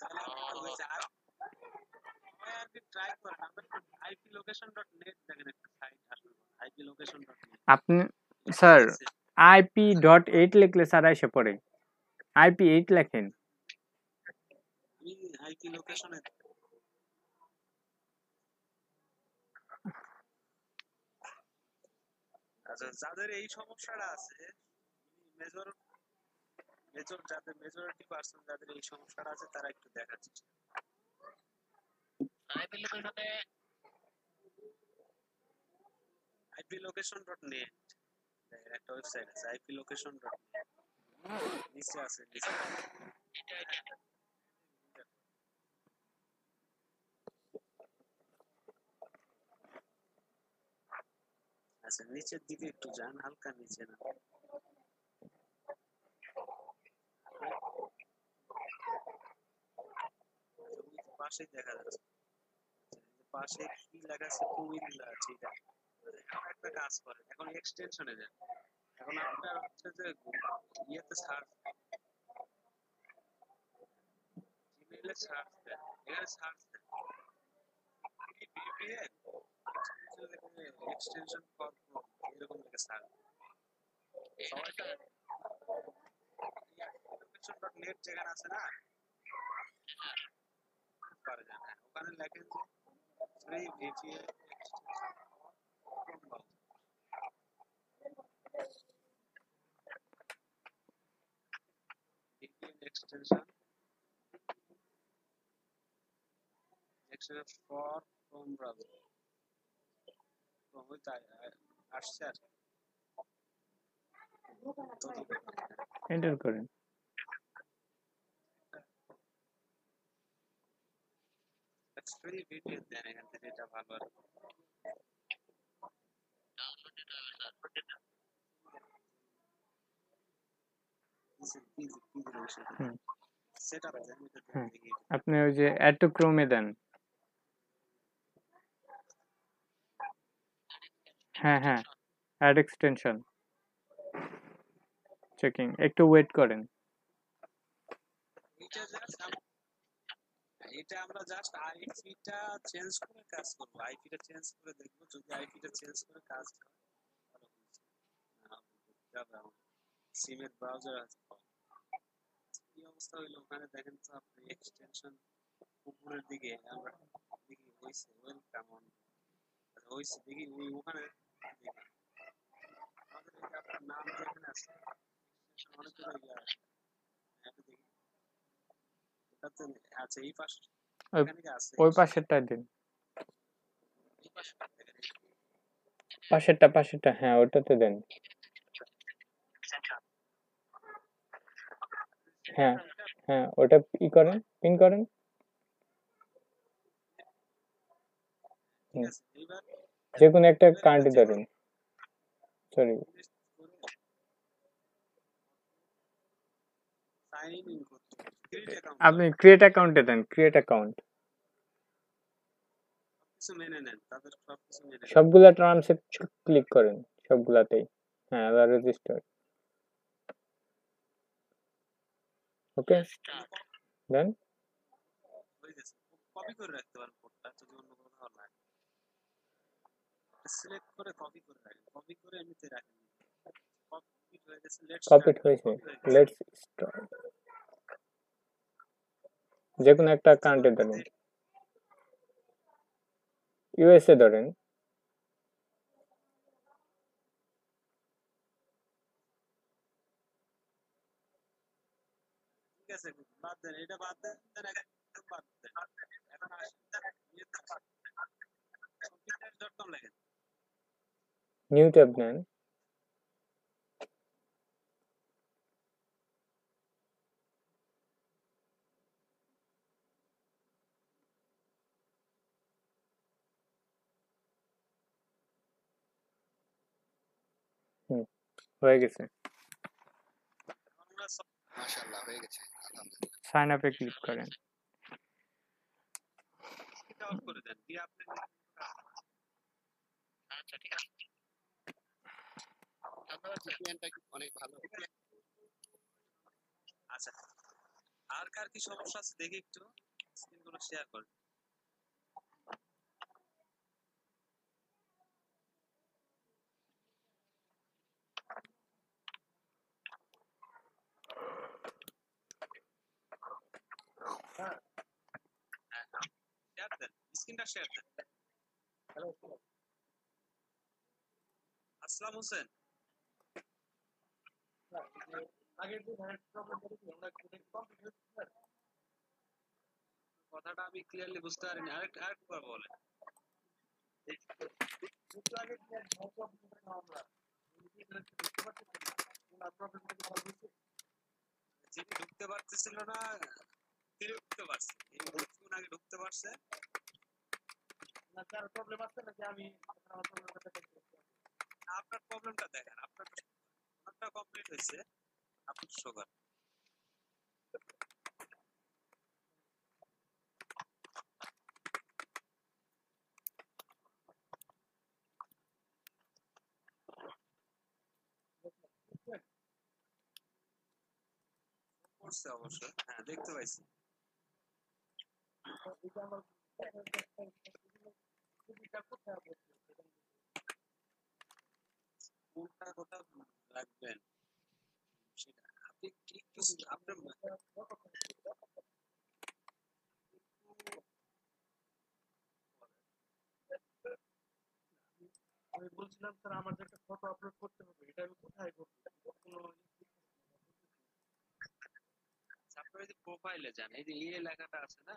তাহলে আপনার হয়েছে। আর আপনি ট্রাই করেন, আপনার iplocation.net দেখেন একটা সাইট আসবে, iplocation.net। আপনি স্যার ঠিক আছে? IP.8 লিখলে স্যার এসে পড়ে। IP8 লেখেন। আমি আইপি লোকেশনে আচ্ছা, যাদের এই সমস্যাটা আছে মেজর যাদের মেজরিটি পার্সন যাদের এই সমস্যাটা আছে তারা একটু দেখার চেষ্টা আইপি লোকেশনে iplocation.net একটা ওয়েবসাইট আছে iplocation.net নিচে আছে নিচে। এটা আচ্ছা নিচের দিকে একটু যান, হালকা নিচে না পাশে দেখা যাচ্ছে, পাশে কি লেখা আছে কুমিল্লা, ঠিক আছে। এখন একটা কাজ করেন, এখন এক্সটেনশনে যান। এখন আপনার হচ্ছে যে ইয়েতে সার্চ জিমেইলে সার্চ দেন, এখানে সার্চ দেন VPN এক্সটেনশন ফর এরকম লিখে সার্চ সবাই লোকেশন.net যেখানে আছে না পারে জানা, ওখানে লেখেন যে free VPN extension for Chrome browser তো হইতা আসছে আর এন্টার করেন। ফ্রি VPN দেন এখান থেকে, এটা ভালো আর ডাউনলোড দিতে হবে স্যার। হুম, সেটআপ দেন, এটা হ্যাঁ। দেখি আপনি ওই যে অ্যাড টু ক্রোমে দেন। হ্যাঁ হ্যাঁ, অ্যাড এক্সটেনশন চেকিং, একটু ওয়েট করেন। এটা আমরা জাস্ট আইপিটা চেঞ্জ করে কাজ করব, আইপিটা চেঞ্জ করে দেখব, যদি আইপিটা চেঞ্জ করে কাজ হয় তাহলে সিমের ব্রাউজার আছে কি অবস্থা হইলো ওখানে দেখেন তো আপনি এক্সটেনশন উপরের দিকে আমরা দেখি হইছে ওয়েলকাম অন হইছে দেখি ওই ওখানে দেখি আমাদের এই যে আপনার নাম যেখানে আছে এক্সটেনশন অনেকগুলো ইয়ে আছে এটা দেখি ওটাতে আছে এই পাশে ওই এখানে কি আছে ওই পাশেরটা দিন, এই পাশে দেখেন পাশেরটা, হ্যাঁ ওটাতে দেন। হ্যাঁ হ্যাঁ, ওটা করেন, পিন করেন। ঠিক আছে এইবার যে কোনো একটা কান্ট্রি ধরেন, সরি সাইন ইন করতে ক্রিয়েট অ্যাকাউন্ট আপনি ক্রিয়েট অ্যাকাউন্টে দেন, ক্রিয়েট অ্যাকাউন্ট। কিছু মেনে নেন, তাদের সবকিছু মেনে নেন। সবগুলা টার্মসে ক্লিক করেন, সবগুলাতেই। হ্যাঁ, আবার রেজিস্টার। ওকে দেন। হয়ে গেছে, কপি করে রাখতে পারেন কোডটা যদি অন্য কোথাও লাগে, সিলেক্ট করে কপি করে রাখেন, কপি করে এমনিতে রাখেন। কপি হয়ে গেছে, লেটস কপিড স্টার্ট, হয়েছে, কপি হয়ে গেছে। Let's start. যে কোনো একটা কান্ট্রি ধরেন, ইউএসএ ধরেন। ঠিক আছে, বাদ দেন এটা, বাদ দেন, একদম বাদ দেন। এখন আসেন computer.com লেখেন, নিউ ট্যাব নেন। হয়ে গেছে। আমরা মাশাআল্লাহ হয়ে গেছে আলহামদুলিল্লাহ। সাইন আপে ক্লিক করেন। এটা অফ করে দেন দিয়ে আপনি আচ্ছা ঠিক আছে, ধন্যবাদ স্যার। VPN-টা অনেক ভালো। আচ্ছা আর কার কি সমস্যা আছে দেখি একটু স্ক্রিনগুলো শেয়ার করেন। শেয়ার দেন, স্ক্রিনটা শেয়ার দেন। আসলাম হোসেন, আগের যে ধানের প্রবলেম করেছি আমরা কমপ্লিট হয়েছে স্যার। কথাটা আমি ক্লিয়ারলি বুঝতে পারিনি, আরেকবার বলেন। একটু আগে যে ধানের প্রবলেম করলাম আমরা বুঝতে পারতেছি না ওনার প্রবলেমটা কি সলভ হয়েছে? যিনি ঢুকতে পারতেছিল না তিনি ঢুকতে পারছে, এই কিছুক্ষণ আগে ঢুকতে পারছে। না কার প্রবলেম আছে নাকি আমি আমার প্রবলেমটা দেখতে আপনার প্রবলেমটা দেখেন, আপনারটা কমপ্লিট হয়েছে, আপনার সুগার। করছে অবশ্যই, হ্যাঁ দেখতে পাইছি। এটা আমার সুবিধা কোথায় পড়ছে কোনটা কোথা রাখবেন সেটা আপনি একটু আপনার আমি বলছিলাম স্যার আমার যে একটা ফটো আপলোড করতে হবে এটা আমি কোথায় করব? কোনো আপনার যে প্রোফাইলে যান, এই যে এই লেখাটা আছে না,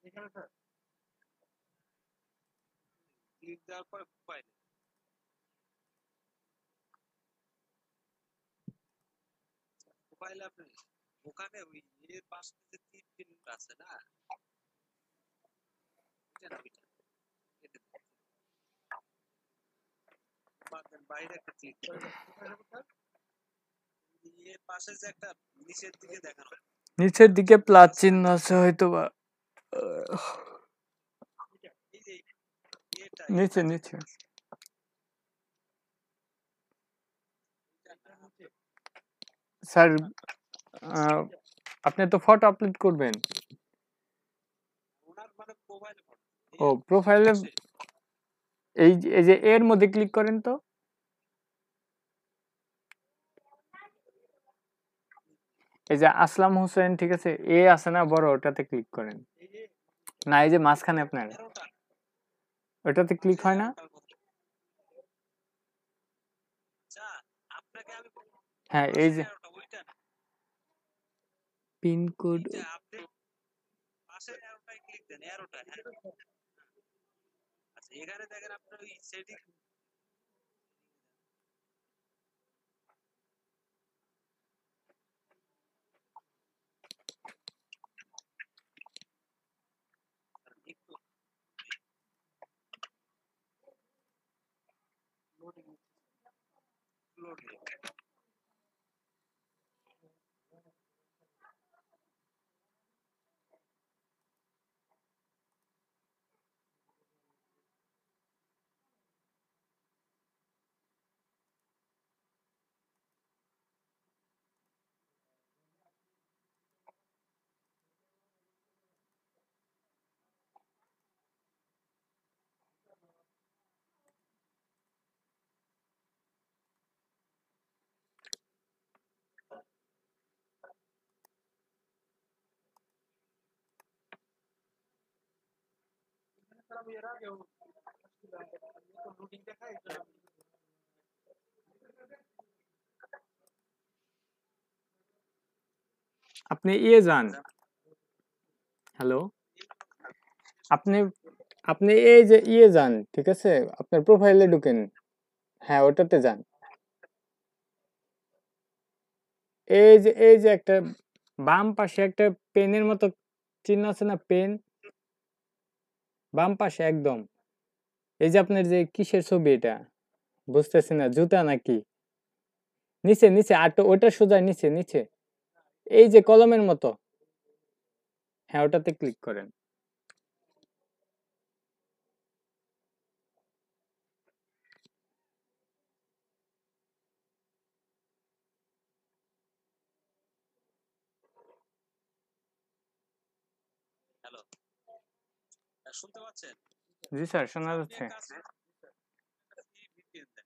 এখানে স্যার ক্লিক দেওয়ার পরে প্রোফাইলে আপনি ওখানে ওই এর পাশে যে তিন তিনটা আছে না, বাইরে একটা ক্লিক কোথায় যাবো স্যার? এর পাশে যে একটা নিচের দিকে দেখানো নিচের দিকে প্লাস চিহ্ন আছে হয়তো বা এই যে এটা নিচে নিচে স্যার আপনি তো ফটো আপলোড করবেন। ওনার মানে প্রোফাইলে ফটো, ও প্রোফাইলে এই যে এর মধ্যে ক্লিক করেন তো। এই যে আসলাম হোসেন, ঠিক আছে, এ আছে না বড়, ওটাতে ক্লিক করেন। না এই যে মাঝখানে আপনার ওটাতে ক্লিক হয় না। আপনাকে আমি হ্যাঁ এই যে ওইটা পিনকোড যে আপনি পাশের অ্যারোটায় ক্লিক দেন, অ্যারোটা আচ্ছা এখানে দেখেন আপনার ওই সেটিং একটু লোড স্যার আমি এর আগেও লুডিং দেখাই আপনি যান। হ্যালো, আপনি আপনি এই যে যান, ঠিক আছে, আপনার প্রোফাইলে ঢুকেন। হ্যাঁ ওটাতে যান। এই যে একটা বাম পাশে একটা পেনের মতো চিহ্ন আছে না, পেন, বাম পাশে একদম এই যে আপনার যে কিসের ছবি এটা বুঝতেছি না, জুতা নাকি? নিচে নিচে আর ওটা সোজা নিচে নিচে, এই যে কলমের মতো, হ্যাঁ ওটাতে ক্লিক করেন। হ্যালো, শুনতে পাচ্ছেন? জি স্যার, শোনা আপনি যাচ্ছে। এক কাজ ফ্রি ভিপিএন দেন।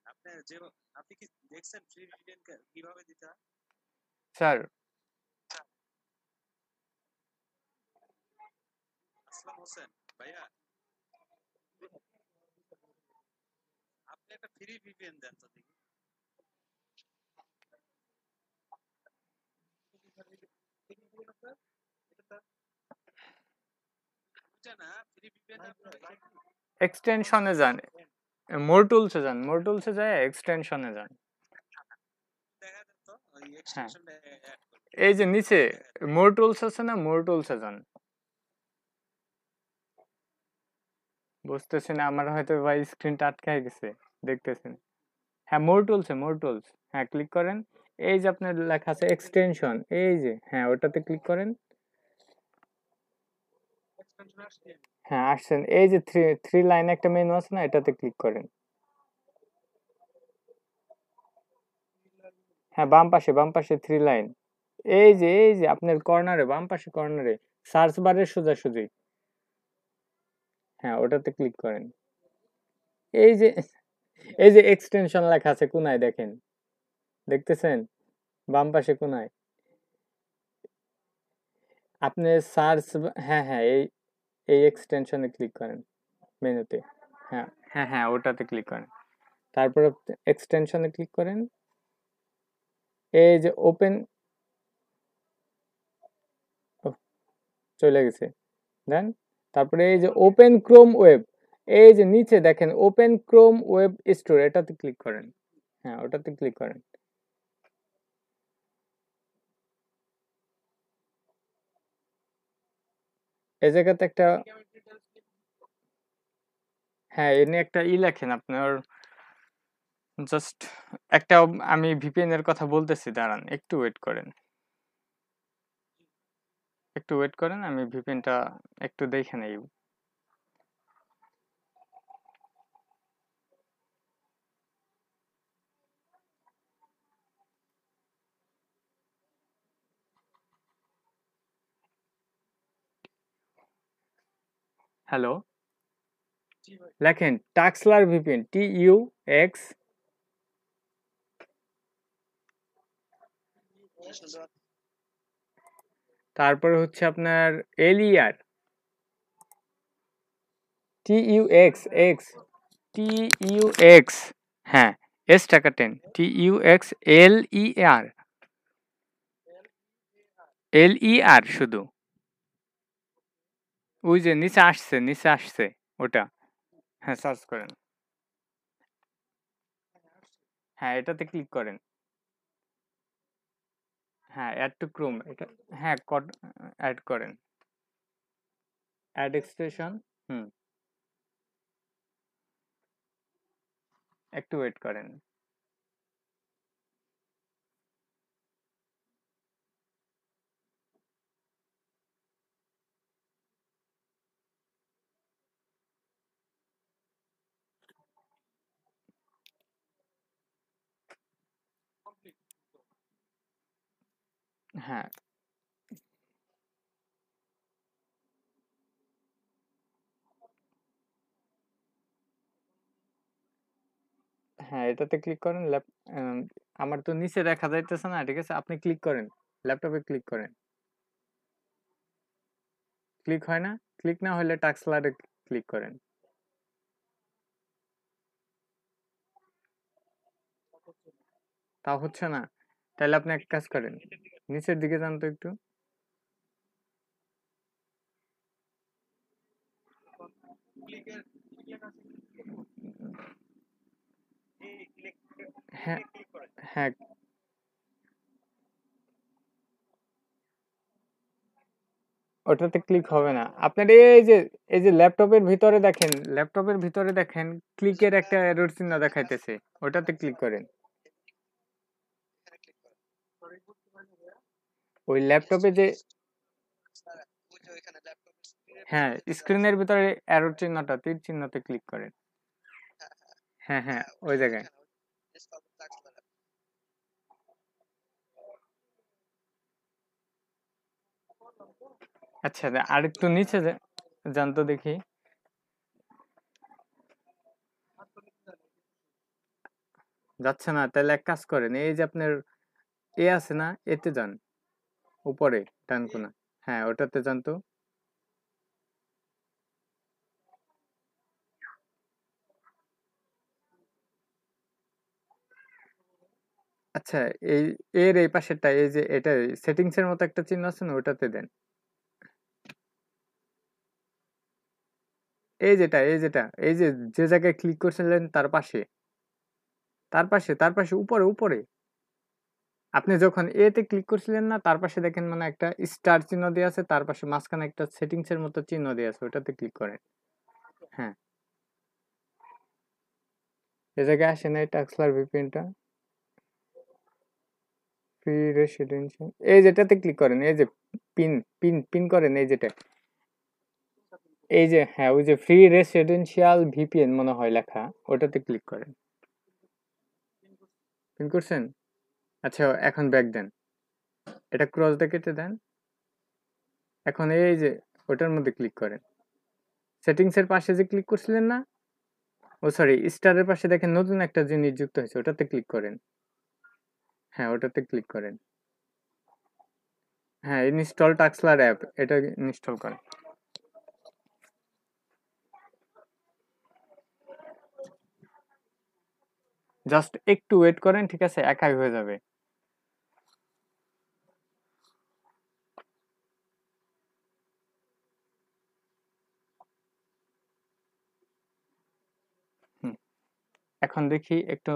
আপনি কি দেখছেন ফ্রি ভিপিএন কিভাবে দিতে হয়? স্যার আসলাম হোসেন ভাইয়া, আপনি একটা ফ্রি ভিপিএন দেন তো দেখি। বুঝছেন না ফ্রি ভিপিএন আপনার এক্সটেনশনে যান, মোর টুলসে যান, মোর টুলসে যায় এক্সটেনশনে যান। দেখা যান তো ওই হ্যাঁ এক্সটেনশনটা অ্যাড করুন। এই যে নিচে মোর টুলস আছে না, মোর টুলসে যান। বুঝতেছি না, আমার হয়তো ভাই স্ক্রিনটা আটকে গেছে, দেখতেছি না। হ্যাঁ মোর টুলসে, মোর টুলস, হ্যাঁ ক্লিক করেন। এই যে আপনার লেখা আছে এক্সটেনশন, এই যে হ্যাঁ ওটাতে ক্লিক করেন। হ্যাঁ আসছেন, এই যে থ্রি থ্রি লাইন একটা মেনু আছে না, এটাতে ক্লিক করেন। হ্যাঁ বাম পাশে থ্রি লাইন, এই যে আপনার কর্নারে, বাম পাশে কর্নারে সার্চ বারের সোজাসুজি, হ্যাঁ ওটাতে ক্লিক করেন। এই যে এই যে এক্সটেনশন লেখা আছে কোনায়, দেখেন, দেখতেছেন বাম পাশে কোনায় আপনি সার্চ, হ্যাঁ হ্যাঁ এই এই এক্সটেনশনে ক্লিক করেন মেনুতে। হ্যাঁ হ্যাঁ হ্যাঁ ওটাতে ক্লিক করেন, তারপরে এক্সটেনশনে ক্লিক করেন। এই যে ওপেন, চলে গেছে, দেন তারপরে এই যে ওপেন ক্রোম ওয়েব, এই যে নিচে দেখেন ওপেন ক্রোম ওয়েব স্টোর, এটাতে ক্লিক করেন। হ্যাঁ ওটাতে ক্লিক করেন। এই জায়গাতে একটা, হ্যাঁ এনে একটা লেখেন আপনার, জাস্ট একটা, আমি ভিপিএন এর কথা বলতেছি, দাঁড়ান একটু ওয়েট করেন, একটু ওয়েট করেন, আমি ভিপিএনটা একটু দেখে নেই। হ্যালো, লেখেন টাক্সলার ভিপিএন, TUX, তারপরে হচ্ছে আপনার LER, TUX, হ্যাঁ এস টাকা 10, TUXLER শুধু, ওই যে নিচে আসছে, নিচে আসছে ওটা, হ্যাঁ সার্চ করেন। হ্যাঁ এটাতে ক্লিক করেন। হ্যাঁ অ্যাড টু ক্রোম, এটা হ্যাঁ অ্যাড করেন, অ্যাড এক্সটেনশন। হুম, একটু ওয়েট করেন। হ্যাঁ হ্যাঁ এটাতে ক্লিক করেন। আমার তো নিচে দেখা যাইতেছে না, ঠিক আছে আপনি ক্লিক করেন, ল্যাপটপে ক্লিক করেন। ক্লিক হয় না, ক্লিক না হলে টাক্সলারে ক্লিক করেন। তা হচ্ছে না, তাহলে আপনি এক কাজ করেন, নিচের দিকে যান তো একটু। হ্যাঁ হ্যাঁ ওটাতে ক্লিক হবে না। আপনার এই যে ল্যাপটপের ভিতরে দেখেন ক্লিকের একটা এরর চিহ্ন দেখাইতেছে। ওটাতে ক্লিক করেন। এখানে ক্লিক করেন। সরি বুঝতে পারিনি ভাইয়া। ওই ল্যাপটপে যে স্যার ওই যে ওইখানে ল্যাপটপের স্ক্রিনের হ্যাঁ, ভিতরে যে স্ক্রিনের ভিতরে এরর চিহ্নটা তীর চিহ্নতে ক্লিক করেন। হ্যাঁ হ্যাঁ হ্যাঁ, হ্যাঁ, হ্যাঁ ওই জায়গায়। ওইখানে ইনস্টল টাক্সলার আচ্ছা, আরেকটু নিচে যান তো দেখি। আর তো নিতে জানি। যাচ্ছে না, তাহলে এক কাজ করেন। এই যে আপনার আছে না, এতে যান। উপরে ডান কোণা। হ্যাঁ, ওটাতে যান তো। আচ্ছা, এই এই পাশেরটা, এই যে এটা সেটিংস এর মতো একটা চিহ্ন আছে না, ওটাতে দেন। এই যে যে জায়গায় ক্লিক করছিলেন তার পাশে, তার পাশে উপরে উপরে। আপনি যখন এতে ক্লিক করছিলেন না, তার পাশে দেখেন মানে একটা স্টার চিহ্ন দেওয়া আছে, তার পাশে মাঝখানে একটা সেটিংস এর মতো চিহ্ন দেওয়া আছে, ওটাতে ক্লিক করেন। হ্যাঁ, এই জায়গায় আসে না, টাক্সলার ভিপিএনটা ফ্রি রেসিডেন্সিয়াল, এই যেটাতে ক্লিক করেন। এই যে পিন পিন পিন করেন, এই যেটা, এই যে হ্যাঁ, ওই যে ফ্রি রেসিডেন্সিয়াল ভিপিএন মনে হয় লেখা, ওটাতে ক্লিক করেন। পিন করছেন? আচ্ছা, এখন ব্যাক দেন, এটা ক্রস দিয়ে কেটে দেন। এখন এই যে ওটার মধ্যে ক্লিক করেন। সেটিংস এর পাশে যে ক্লিক করছিলেন না, ও সরি, স্টারের পাশে দেখেন নতুন একটা জিনিস যুক্ত হয়েছে, ওটাতে ক্লিক করেন। হ্যাঁ, ওটাতে ক্লিক করেন। হ্যাঁ, ইনস্টল টাক্সলার অ্যাপ, এটা ইনস্টল করেন। জাস্ট একটু ওয়েট করেন, ঠিক আছে, একাই হয়ে যাবে। হুম, এখন দেখি একটু,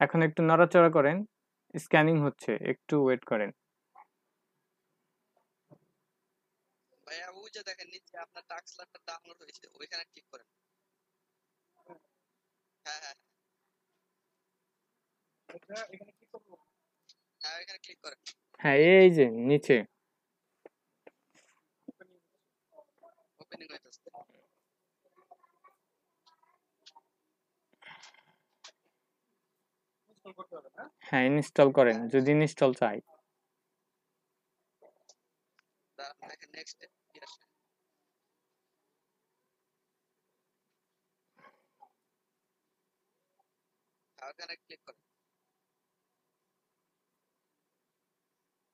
এখন একটু নড়াচড়া করেন, স্ক্যানিং হচ্ছে, একটু ওয়েট করেন। ভাইয়া ওই যে দেখেন নিচে আপনার টাক্সলারটা ডাউনলোড হয়েছে ওইখানে ক্লিক করেন। হ্যাঁ হ্যাঁ এটা এখানে কি করবো? হ্যাঁ এখানে ক্লিক করেন। হ্যাঁ, এই যে নিচে ওপেনিং হইতেছে। ইনস্টল করতে হবে না? হ্যাঁ, ইনস্টল করেন যদি ইনস্টল চাই। দেখেন নেক্সট কি আসে। ওখানে ক্লিক করেন।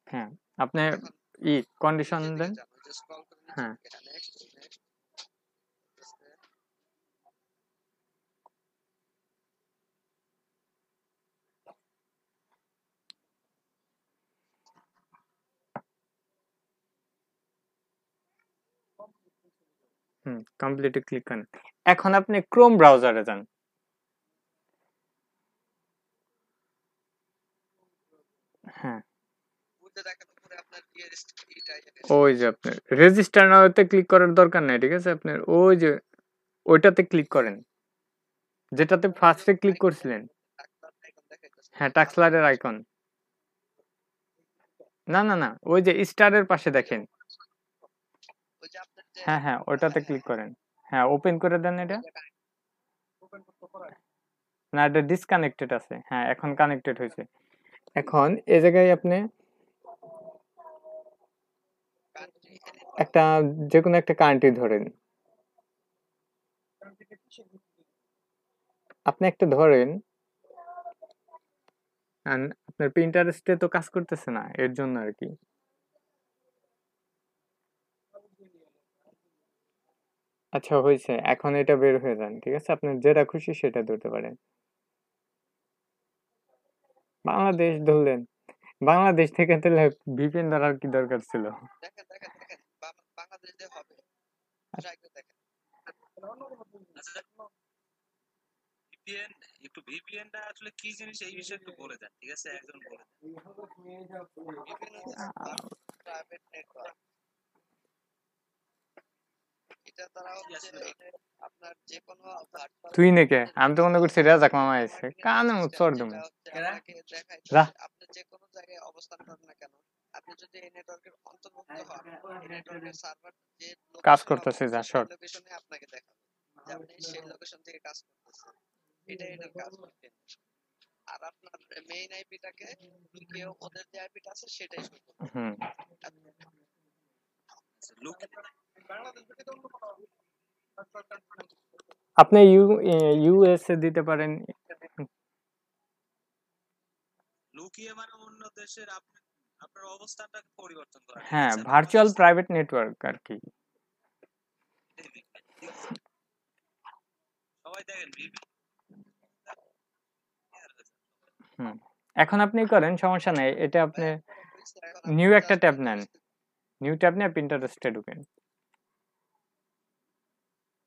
হ্যাঁ, আপনি এখন কন্ডিশন নিচের দিকে দেন। যান, ওই যে স্ক্রল করে নিচের হ্যাঁ, দিকে। হ্যাঁ নেক্সট নেক্সট কমপ্লিটে ক্লিক করেন। এখন আপনি ক্রোম ব্রাউজারে যান। হ্যাঁ, ওই যে দেখেন উপরে আপনার এটা ওই যে আপনার রেজিস্টার নাওতে ক্লিক করার দরকার নাই, ঠিক আছে, আপনার ওই যে ওইটাতে ক্লিক করেন যেটাতে ফার্স্টে ক্লিক করছিলেন। টাক্সলার আইকন দেখাইতেছে হ্যাঁ, যে টাক্সলারের আইকন। না না না, ওই যে স্টারের পাশে দেখেন। ওই যে আপনার যে হ্যাঁ হ্যাঁ, ওটাতে ক্লিক করেন। হ্যাঁ, ওপেন করে দেন এটা। ওপেন করতে পারে? না, এটা ডিসকানেক্টেড আছে। হ্যাঁ, এখন কানেক্টেড হয়েছে। এখন এই জায়গায় আপনি কান্ট্রি একটা যে কোনো একটা কান্ট্রি ধরেন। কারণ থেকে কিসের ভিত্তিতে? আপনি একটা ধরেন, আপনার প্রিন্টারেস্টে তো কাজ করতেছে না, এর জন্য আর কি। আচ্ছা, হয়েছে, এখন এটা বের হয়ে যান, ঠিক আছে, আপনার যেটা খুশি সেটা ধরতে পারেন। বাংলাদেশ ধরলেন, বাংলাদেশ থেকে তাহলে ভিপিএন ধরার কি দরকার ছিল? দেখেন দেখেন দেখেন বাংলাদেশ দিয়ে হবে। ট্রাই করে দেখেন। আচ্ছা, ভিপিএন, একটু ভিপিএনটা আসলে কি জিনিস এই বিষয়ে একটু বলে দেন, ঠিক আছে, একজন বলে দেন। বিভিন্ন প্রাইভেট নেটওয়ার্ক এটা দ্বারা কি হচ্ছে আসলে আপনার যে কোনো ভার্চুয়াল তুই নাকি আমি তো মনে করছি রেজাক মামা মার্কেটিং এসে কানে সিস্টেম উচ্চর দেবো যেটা হচ্ছে আপনাকে দেখায় রা যে আপনি যে কোনো জায়গায় অবস্থান করেন না কেন, আপনি যদি এই নেটওয়ার্কের অন্তর্ভুক্ত হন, এই নেটওয়ার্কের সার্ভার যে কাজ লোকেশনে করতেছে যা অবস্থিত সেই শর্ট লোকেশনে আপনাকে দেখাবে যে আপনি সেই লোকেশন থেকে কাজ করতেছেন। এটাই এটার কাজ। আর আপনার মেইন আইপিটাকে কেউ ওদের যে আইপিটা আছে সেটাই শুরু করবে। হুম লুক আপনি ইউএসএ দিতে পারেন লুকিয়ে মানে অন্য দেশের আপনার অবস্থানটাকে পরিবর্তন করা, ঠিক হ্যাঁ আছে? ভার্চুয়াল প্রাইভেট নেটওয়ার্ক আর কি সবাই দেখেন হুম এখন আপনি করেন সমস্যা নাই এটা আপনি নিউ একটা ট্যাব নেন নিউ ট্যাব নিয়ে পিন্টারেস্টে ঢুকেন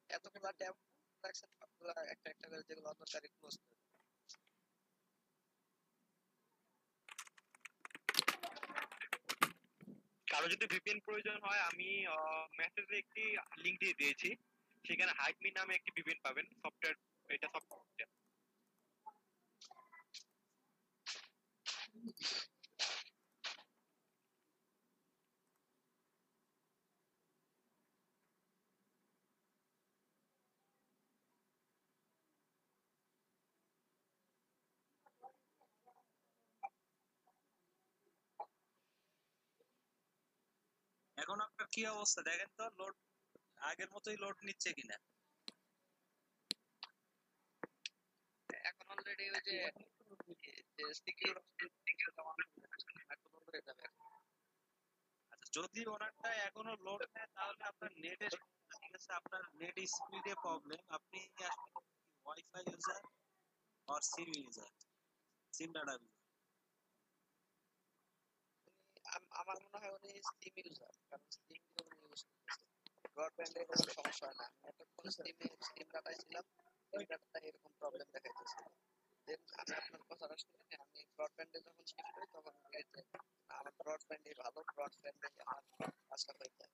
এতগুলা ট্যাব রাখছেন, সবগুলা একটা একটা করে যেগুলো অদরকারি ক্লোজ করে দেন। কারো যদি ভিপিএন প্রয়োজন হয় আমি মেসেজে একটি লিংক দিয়ে দিয়েছি, সেখানে হাইডমি নামে একটি ভিপিএন পাবেন, সফটওয়্যার, এটা সফটওয়্যার। এখন আপনার কি অবস্থা দেখেন তো, লোড আগের মতোই লোড নিচ্ছে কিনা? এখন অলরেডি ওই যে সিকিউর হয়ে যাবে। আচ্ছা, যদি ওনারটা এখনো লোড নেয় তাহলে আপনার নেটের, ঠিক আছে, আপনার নেট স্পিডে প্রবলেম। আপনি আসলে ওয়াইফাই ইউজার আর সিম ইউজার, সিম ডাটা আমার মনে হয় উনি সিম ইউজার, কারণ সিম দিয়ে উনি ইউজ করতেছে। ব্রডব্যান্ডে কোনো সমস্যা হয় না। আমি এতক্ষণ সিম ডাটায় ছিলাম, সিম ডাটাটা এরকম প্রবলেম দেখাইতেছিল। দেন আমি আপনার কথাটা শুনে আমি ব্রডব্যান্ডে যখন শিফট করি তখন দেখি যে আমার ব্রডব্যান্ডে ভালো, ব্রডব্যান্ডে আমার কাজটা হয়ে যায়।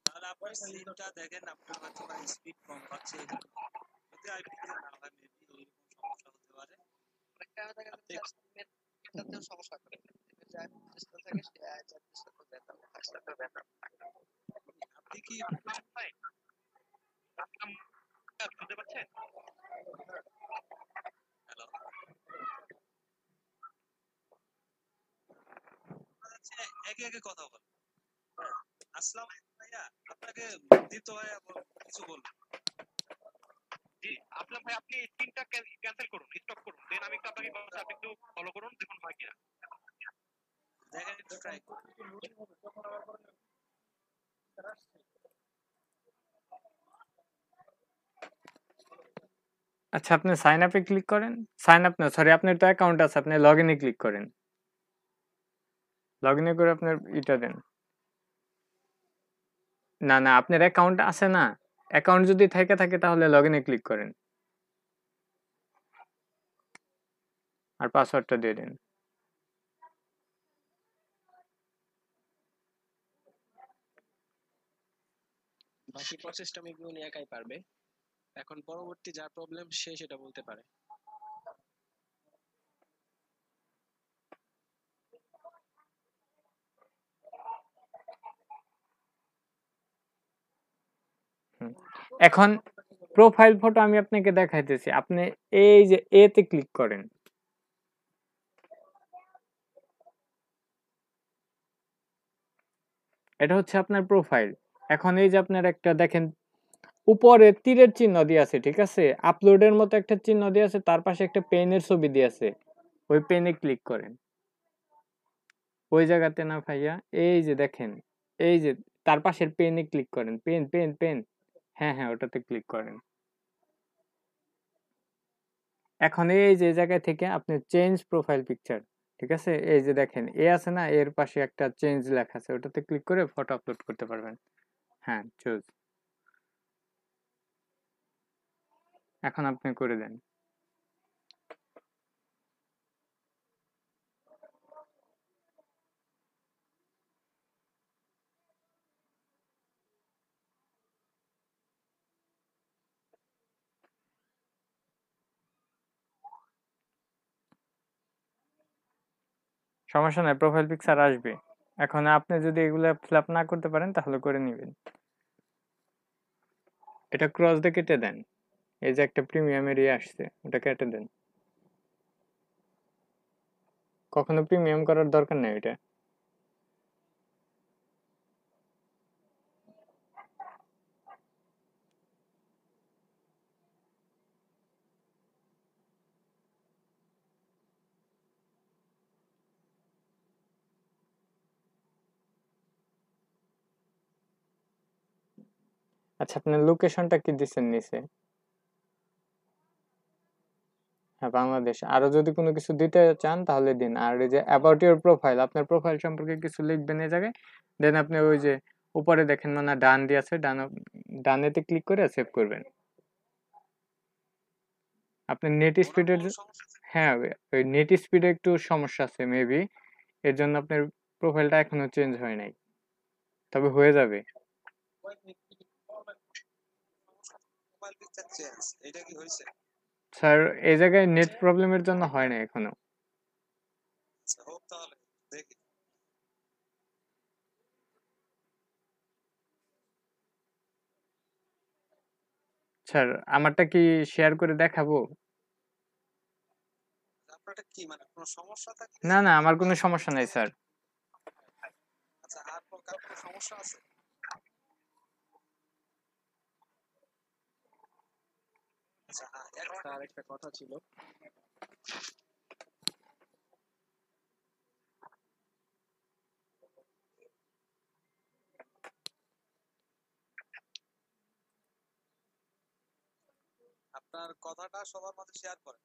তাহলে আপনার সিমটা দেখেন আপনার হয়তো স্পিড কম পাচ্ছে, এই জন্য। যদি আইপিতে না হয় মেবি এরকম সমস্যা হতে পারে। অনেকটা দেখা যাচ্ছে সিমের এটাতেও সমস্যা করে। সিমের যে আইপি সিস্টেম থাকে সেই আইপি সিস্টেমটা ব্যথা আপনি কি ভাই আসলাম, শুনতে পাচ্ছেন? হ্যালো, একে একে কথা বল। আসসালাম ভাইয়া, আপনাকে দীপ্ত ভাইয়া কিছু বলবেন। জি আসলাম ভাই, আপনি স্ক্রিনটা ক্যান্সেল করুন, স্টপ করুন, দেন আমি একটু আপনাকে বলছি, আপনি একটু ফলো করুন, দেখুন হয় কিনা। দেখেন একটু ট্রাই করুন। আচ্ছা আপনি সাইন আপে ক্লিক করেন সাইন আপ না সরি আপনার তো অ্যাকাউন্ট আছে আপনি লগ ইনে ক্লিক করেন লগ ইনে করে আপনার এটা দেন না না আপনার অ্যাকাউন্ট আছে না অ্যাকাউন্ট যদি থাকে তাহলে লগ ইনে ক্লিক করেন আর পাসওয়ার্ডটা দিয়ে দিন বাকি প্রসেসটা মেবি উনি একাই পারবে। এখন পরবর্তী যা প্রবলেম সে সেটা বলতে পারে। এখন প্রোফাইল ফটো আমি আপনাকে দেখাইতেছি আপনি এই যে এ তে ক্লিক করেন এটা হচ্ছে আপনার প্রোফাইল এখন এই যে আপনার একটা দেখেন উপরে তীরের চিহ্ন দিয়ে আছে ঠিক আছে আপলোডের মতো একটা চিহ্ন দিয়ে আছে তার পাশে একটা পেনের ছবি দিয়ে আছে ওই পেনে ক্লিক করেন ওই জায়গাতে না ভাইয়া এই যে দেখেন এই যে তার পাশের পেনে ক্লিক করেন পেন হ্যাঁ হ্যাঁ ওটাতে ক্লিক করেন এখন এই যে জায়গা থেকে আপনি চেঞ্জ প্রোফাইল পিকচার ঠিক আছে এই যে দেখেন এ আছে না এর পাশে একটা চেঞ্জ লেখা আছে ওটাতে ক্লিক করে ফটো আপলোড করতে পারবেন হ্যাঁ চুজ এখন আপনি করে দেন সমস্যা নাই, প্রোফাইল পিকচার আসবে। এখন আপনি যদি এগুলো ফিল আপ না করতে পারেন তাহলে করে নেবেন। এটা ক্রস দিয়ে কেটে দেন, এই যে একটা প্রিমিয়াম এরিয়া আসছে ওটা কেটে দেন। কখনো প্রিমিয়াম করার দরকার নেই এটা। আচ্ছা, আপনার লোকেশনটা কি দিচ্ছেন নিচে? হ্যাঁ, বাংলাদেশ। আরো যদি কোনো কিছু দিতে চান তাহলে দিন। আর এই যে অ্যাবাউট ইউর প্রোফাইল, আপনার প্রোফাইল সম্পর্কে কিছু লিখবেন এই জায়গায়। দেন আপনি ওই যে উপরে দেখেন মানে ডান দিয়ে আছে, ডানেতে ক্লিক করে সেভ করবেন। আপনার নেট ওনার স্পিডের, কোনো সমস্যা আছে? হ্যাঁ ওই নেট স্পিডে একটু সমস্যা আছে মেবি, এর জন্য আপনার প্রোফাইলটা এখনো চেঞ্জ হয় নাই, তবে হয়ে যাবে। মোবাইল পিকচার চেঞ্জ এটা কি হয়েছে? স্যার এই জায়গায় নেট প্রবলেমের জন্য হয় না এখনো। আচ্ছা হোক তাহলে দেখি। স্যার আমারটা কি শেয়ার করে দেখাবো? আপনারটা কি মানে কোনো সমস্যা না থাকলে না, আমার কোনো সমস্যা নাই স্যার। আচ্ছা আর কার কোনো সমস্যা আছে? আচ্ছা স্যার একটা কথা ছিল। আপনার কথাটা সবার মাঝে শেয়ার করেন।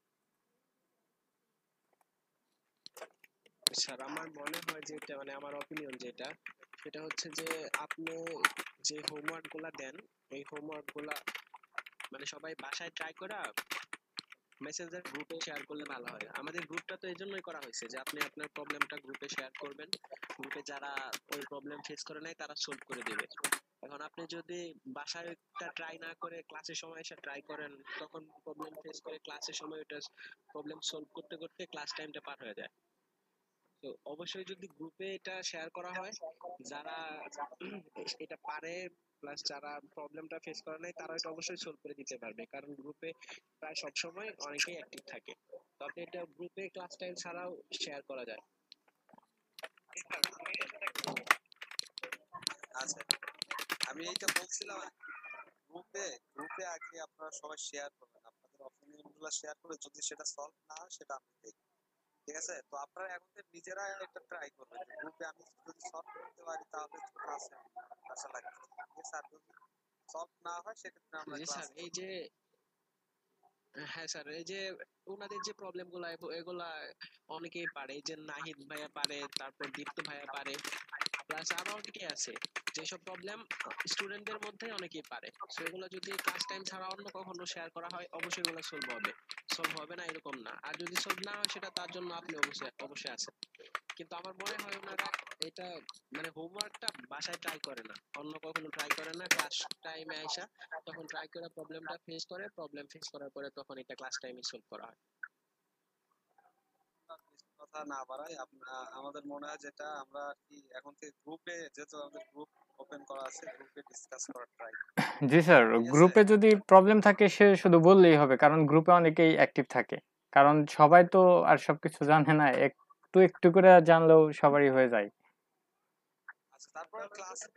স্যার আমার মনে হয় যে এটা মানে আমার অপিনিয়ন যেটা, সেটা হচ্ছে যে আপনি যে হোমওয়ার্ক গুলা দেন এই হোমওয়ার্ক গুলা মানে সবাই বাসায় ট্রাই করা মেসেঞ্জার গ্রুপে শেয়ার করলে ভালো হয়। আমাদের গ্রুপটা তো এই জন্যই করা হয়েছে যে আপনি আপনার প্রবলেমটা গ্রুপে শেয়ার করবেন, গ্রুপে যারা ওই প্রবলেম ফেস করে নাই তারা সলভ করে দেবে। এখন আপনি যদি বাসায় একটা ট্রাই না করে ক্লাসের সময় এসে ট্রাই করেন, তখন প্রবলেম ফেস করে ক্লাসের সময় ওটা প্রবলেম সলভ করতে করতে ক্লাস টাইমটা পার হয়ে যায়। তো অবশ্যই যদি গ্রুপে এটা শেয়ার করা হয়, যারা এটা পারে প্লাস যারা প্রবলেমটা ফেস করে নাই তারা এটা অবশ্যই সলভ করে দিতে পারবে, কারণ গ্রুপে প্রায় সব সময় অনেকেই অ্যাক্টিভ থাকে। তবে এটা গ্রুপে ক্লাস টাইম ছাড়াও শেয়ার করা যায়। আচ্ছা আমি এইটা বলছিলাম গ্রুপে আগে আপনারা সবাই শেয়ার করবেন, আপনাদের অপিনিয়ন গুলো শেয়ার করে যদি সেটা সলভ না হয় সেটা আমি দেখি। ঠিক আছে, তো আপনারা এখন থেকে নিজেরা একটা ট্রাই করবেন যে গ্রুপে আমি যদি সলভ করতে পারি তাহলে ক্লাসে আসা লাগবে। ঠিক আছে, আর যদি সলভ না হয় সেক্ষেত্রে আমরা জি স্যার, ক্লাসে এই যে হ্যাঁ স্যার, এই যে ওনাদের যে প্রবলেম গুলা এগুলা অনেকেই পারে, এই যে নাহিদ ভাইয়া পারে, তারপর দীপ্ত ভাইয়া পারে, প্লাস আরো অনেকে আছে যেসব প্রবলেম স্টুডেন্টদের মধ্যে অনেকেই পারে। সো এগুলো যদি ক্লাস টাইম ছাড়া অন্য কখনো শেয়ার করা হয় অবশ্যই এগুলো সলভ হবে না এরকম না, আর যদি সলভ না হয় সেটা তার জন্য আপনি অবশ্যই আছেন। কিন্তু আমার মনে হয় ওনারা এটা মানে হোমওয়ার্কটা বাসায় ট্রাই করে না, অন্য কখনো ট্রাই করে না, ক্লাস টাইমে আইসা তখন ট্রাই করে প্রবলেমটা ফেস করে, প্রবলেম ফেস করার পরে তখন এটা ক্লাস টাইমে সলভ করা হয়। কথা না বাড়াই আমাদের মনে হয় যেটা আমরা আর কি এখন থেকে গ্রুপে, যেহেতু আমাদের গ্রুপ ওপেন করা আছে, গ্রুপে ডিসকাস করার ট্রাই। জি স্যার, ঠিক আছে, গ্রুপে যদি প্রবলেম থাকে সে শুধু বললেই হবে, কারণ গ্রুপে অনেকেই অ্যাক্টিভ থাকে। কারণ সবাই তো আর সবকিছু জানে না, একটু একটু করে জানলেও সবারই হয়ে যায়। আচ্ছা তারপরে ক্লাসে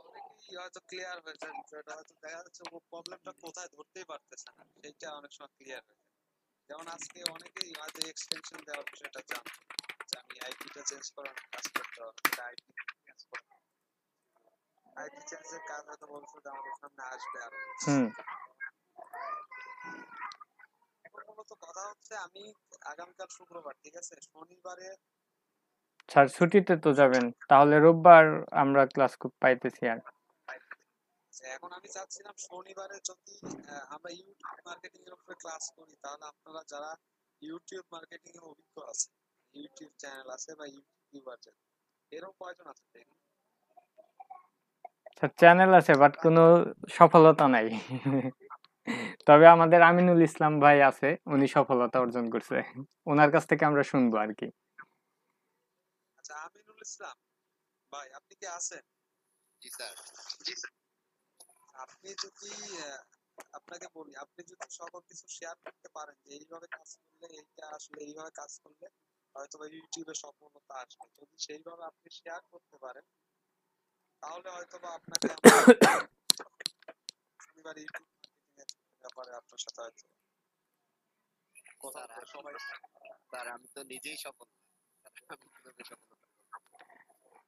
অনেকেই হয়তো ক্লিয়ার হয়ে যায়, যেটা হয়তো দেখা যাচ্ছে ও প্রবলেমটা কোথায় ধরতেই পারতেছে না, সেইটা অনেক সময় ক্লিয়ার হয়ে যায়। যেমন আজকে অনেকেই হয়তো এক্সটেনশন দেওয়ার বিষয়টা জানতো যে আমি আইপিটা চেঞ্জ করার কাজ করতে হবে, আইপি চেঞ্জ করতে হবে। আইপি চেঞ্জের কাজ হয়তো ভবিষ্যতে আমাদের সামনে আসবে আরো। হুম। এখন মূলত কথা হচ্ছে আমি আগামীকাল শুক্রবার, ঠিক আছে, শনিবারে স্যার ছুটিতে তো যাবেন, তাহলে রোববার আমরা ক্লাস পাইতেছি আর। এখন আমি চাচ্ছিলাম শনিবারে যদি আমরা ইউটিউব মার্কেটিং এর উপরে ক্লাস করি, তাহলে আপনারা যারা ইউটিউব মার্কেটিং এ অভিজ্ঞ আছে, ইউটিউব চ্যানেল আছে বা ইউটিউবার আছে, এরকম কয়জন আছে দেখুন? স্যার চ্যানেল আছে বাট কোনো সফলতা নাই। তবে আমাদের আমিনুল ইসলাম ভাই আছে, উনি সফলতা অর্জন করছে, ওনার কাছ থেকে আমরা শুনবো আর কি। আচ্ছা, আমিনুল ইসলাম ভাই, আপনি কি আছেন? জি স্যার। আপনি যদি আপনাকে বলি, আপনি যদি সকল কিছু শেয়ার করতে পারেন যে এইভাবে কাজ করলে, এইটা আসলে এইভাবে কাজ করলে হয়তো বা ইউটিউবে সফলতা আসবে, যদি সেইভাবে আপনি শেয়ার করতে পারেন তাহলে হয়তো বা আপনাকে শনিবার ইউটিউব মার্কেটিং এর ব্যাপারে আপনার সাথে হয়তো কথা স্যার বলতে সবাই। স্যার আমি তো নিজেই সফল না। স্যার, আমি কিভাবে সফল হতে পারবো?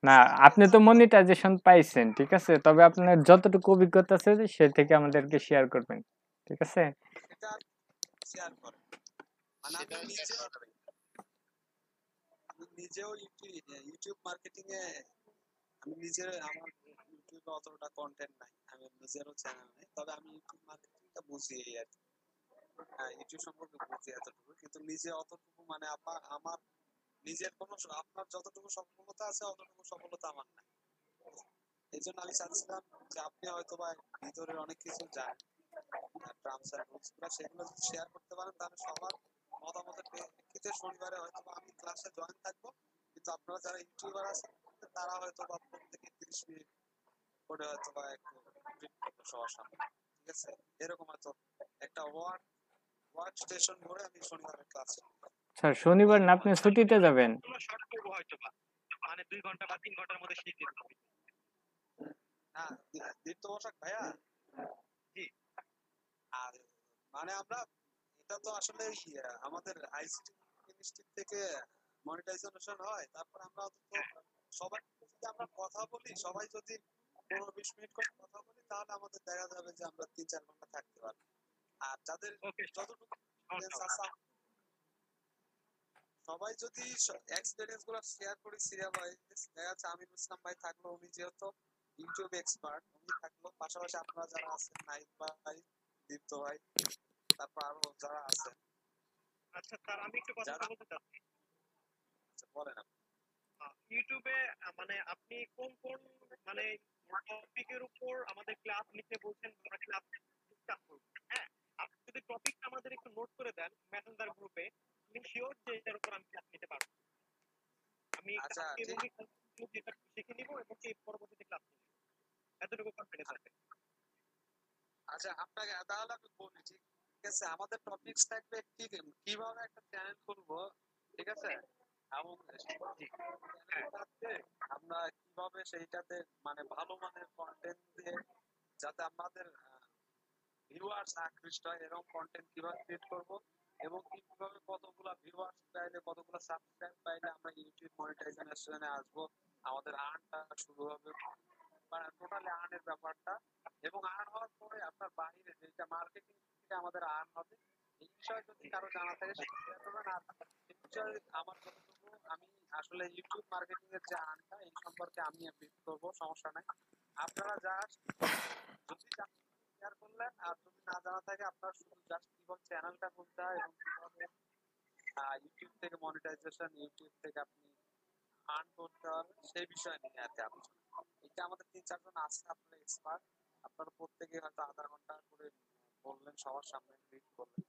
না, আপনি তো মনিটাইজেশন পাইছেন, ঠিক আছে? তবে আপনার যতটুকু অভিজ্ঞতা আছে সে থেকে আমাদেরকে শেয়ার করবেন, ঠিক আছে? সেটা শেয়ার করেন। মানে আমি সেটা নিজে শেয়ার করা যাবে। আমি নিজেও ইউটিউব মার্কেটিং এ আমি নিজের আমার ইউটিউবে অতটা কন্টেন্ট নাই, আমি নিজেরও চ্যানেল নেই, তবে আমি ইউটিউব মার্কেটিংটা বুঝি এই আর কি। হ্যাঁ, ইউটিউব সম্পর্কে বুঝি এতটুকু, কিন্তু নিজে অতটুকু মানে আমার নিজের কোনো আপনার যতটুকু সফলতা আছে অতটুকু সফলতা আমার নাই। এই জন্য আমি চাচ্ছিলাম যে আপনি হয়তো বা ভিতরের অনেক কিছু জানেন, টার্মস এন্ড রুলস গুলো, সেগুলো যদি শেয়ার করতে পারেন তাহলে সবার মতামতের প্রেক্ষিতে শনিবারে হয়তো বা আমি ক্লাসে জয়েন থাকবো, কিন্তু আপনারা যারা ইউটিউবার আছেন তারা হয়তো বা প্রত্যেকে 30 মিনিট করে হয়তো বা একটু রিড করবে সবার সামনে, ঠিক আছে? এরকম হয়তো একটা ওয়ার্ক স্টেশন করে আমি শনিবারে ক্লাস। স্যার শনিবার না আপনি ছুটিতে যাবেন? শর্ট করবো হয়তো বা, মানে 2 ঘন্টা বা 3 ঘন্টার মধ্যে শিখিয়ে দিতে হবে। হ্যাঁ, দীপ্ত বসাক ভাইয়া। জি। আর মানে আমরা এটা তো আসলে আমাদের আইসিটি ইনস্টিটিউট থেকে মনিটাইজেশন হয়, তারপর আমরা অন্তত সবাই যদি আমরা কথা বলি, সবাই যদি 15-20 মিনিট করে কথা বলি, তাহলে আমাদের দেখা যাবে যে আমরা 3-4 ঘন্টা থাকতে পারবো। আর যাদের যতটুকু এক্সপিরিয়েন্স আছে, সবাই যদি এক্সপিরিয়েন্স গুলো শেয়ার করি সিরিয়াল ওয়াইজ, দেখা যাচ্ছে আমিনুল ইসলাম ভাই থাকলো, উনি যেহেতু ইউটিউব এক্সপার্ট, উনি থাকলো, পাশাপাশি আপনারা যারা আছেন, নাইক ভাই, দীপ্ত ভাই, তারপর আরো যারা আছেন। আচ্ছা স্যার, আমি একটু কথা বলতে চাচ্ছি। আচ্ছা, বলেন আপনি। ইউটিউবে মানে আপনি কোন কোন মানে টপিকের উপর আমাদের ক্লাস নিতে বলছেন, আমরা ক্লাস ডিসকাস করব। হ্যাঁ, আপনি যদি টপিকটা আমাদের একটু নোট করে দেন মেসেঞ্জার গ্রুপে, আমি শিওর যে এটার উপর আমি ক্লাস নিতে পারবো। আমি আচ্ছা, যেটা শিখে নিব এবং এই পরবর্তীতে ক্লাস নিব, এতটুকু কনফিডেন্স আছে। আচ্ছা, আপনাকে তাহলে আমি বলি, ঠিক আছে? আমাদের টপিকস থাকবে কিভাবে একটা চ্যানেল খুলবো, ঠিক আছে? এবং চ্যানেলটাতে আমরা কিভাবে সেইটাতে মানে ভালো মানের কন্টেন্ট দিয়ে যাতে আমাদের ভিউয়ার্স আকৃষ্ট হয় এরকম কন্টেন্ট কিভাবে ক্রিয়েট করব, এবং কিভাবে কতগুলা ভিউয়ার্স পাইলে, কতগুলা সাবস্ক্রাইব পাইলে আমরা ইউটিউব মনিটাইজেশনে আসবো, আমাদের আর্নটা শুরু হবে, মানে টোটালি আর্নের ব্যাপারটা। এবং আর্ন হওয়ার পরে আপনার বাইরে যেটা মার্কেটিং থেকে আমাদের আর্ন হবে, এই বিষয়ে যদি কারো জানা থাকে সেটা শেয়ার করবেন। আর এই বিষয়ে আমার যতটুকু আমি আসলে ইউটিউব মার্কেটিং এর যে আর্নটা এই সম্পর্কে আমি ব্রিফ করবো, সমস্যা নাই। আপনারা জাস্ট যদি শেয়ার করলেন, আর যদি না জানা থাকে আপনার শুধু জাস্ট কিভাবে চ্যানেলটা খুলতে হয় এবং কিভাবে ইউটিউব থেকে মনিটাইজেশন, ইউটিউব থেকে আপনি আর্ন করতে হবে সেই বিষয় নিয়ে আর কি আলোচনা। এটা আমাদের 3-4 জন আছে, আপনারা এক্সপার্ট, আপনারা প্রত্যেকে হয়তো আধা ঘন্টা করে বললেন, সবার সামনে রিড করলেন,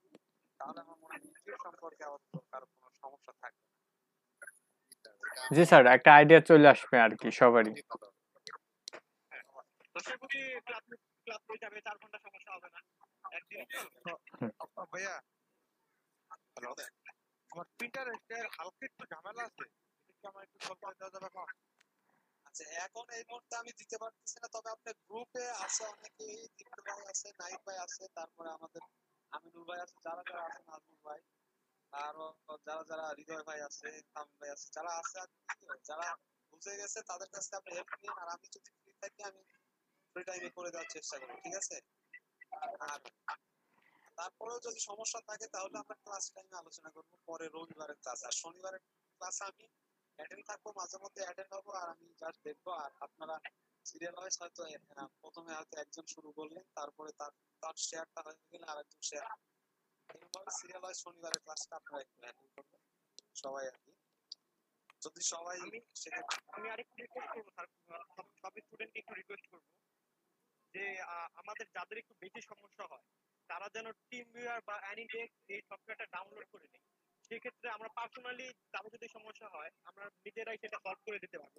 তাহলে আমার মনে হয় ইউটিউব সম্পর্কে আমাদের কারো কোনো সমস্যা থাকবে না। জি স্যার, একটা আইডিয়া চলে আসবে আর কি সবারই। তো সেগুলি ক্লাস হয়ে যাবে, 4 ঘন্টা সমস্যা হবে না একদিন। ভাইয়া, হ্যালো, আমার প্রিন্টারের হালকা একটু ঝামেলা আছে, আমার একটু সলভ করে দেওয়া যাবে এখন? আচ্ছা, এখন এই মুহূর্তে আমি দিতে পারতেছি না, তবে আপনার গ্রুপে আছে অনেকেই, দীপ্ত ভাই আছে, নাইক ভাই আছে, তারপরে আমাদের আমিনুল ভাই আছে, যারা যারা আছেন, নাজমুল ভাই, আরো যারা যারা হৃদয় ভাই আছে, তামিম ভাই আছে, যারা আছে আর কি, যারা বুঝে গেছে তাদের কাছে আপনি হেল্প নিন। আর আমি যদি ফ্রি থাকি আমি ফ্রি টাইমে করে দেওয়ার চেষ্টা করবো, ঠিক আছে? আর তারপরেও যদি সমস্যা থাকে তাহলে আমরা ক্লাস টাইমে আলোচনা করবো পরে রবিবারের ক্লাস। আর শনিবারের ক্লাস আমি অ্যাটেন্ড থাকবো, মাঝে মধ্যে অ্যাটেন্ড হবো, আর আমি জাস্ট দেখবো। আর আপনারা সিরিয়াল ওয়াইজ হয়তো প্রথমে হয়তো একজন শুরু করলেন, তারপরে তার শেয়ারটা হয়ে গেলে আরেকজন শেয়ার, এরকমভাবে সিরিয়াল ওয়াইজ শনিবারের ক্লাসটা আপনারা একটু হ্যান্ডেল করবেন সবাই আর কি। যদি সবাই আমি আরেকটু রিকোয়েস্ট করবো স্যার, সব স্টুডেন্টকে একটু রিকোয়েস্ট করবো যে আমাদের যাদের একটু বেশি সমস্যা হয় তারা যেন টিম ভিউয়ার বা অ্যানিডেক্স এই সফটওয়্যারটা ডাউনলোড করে নেয়। সেক্ষেত্রে আমরা পার্সোনালি কারো যদি সমস্যা হয় আমরা নিজেরাই সেটা সলভ করে দিতে পারবো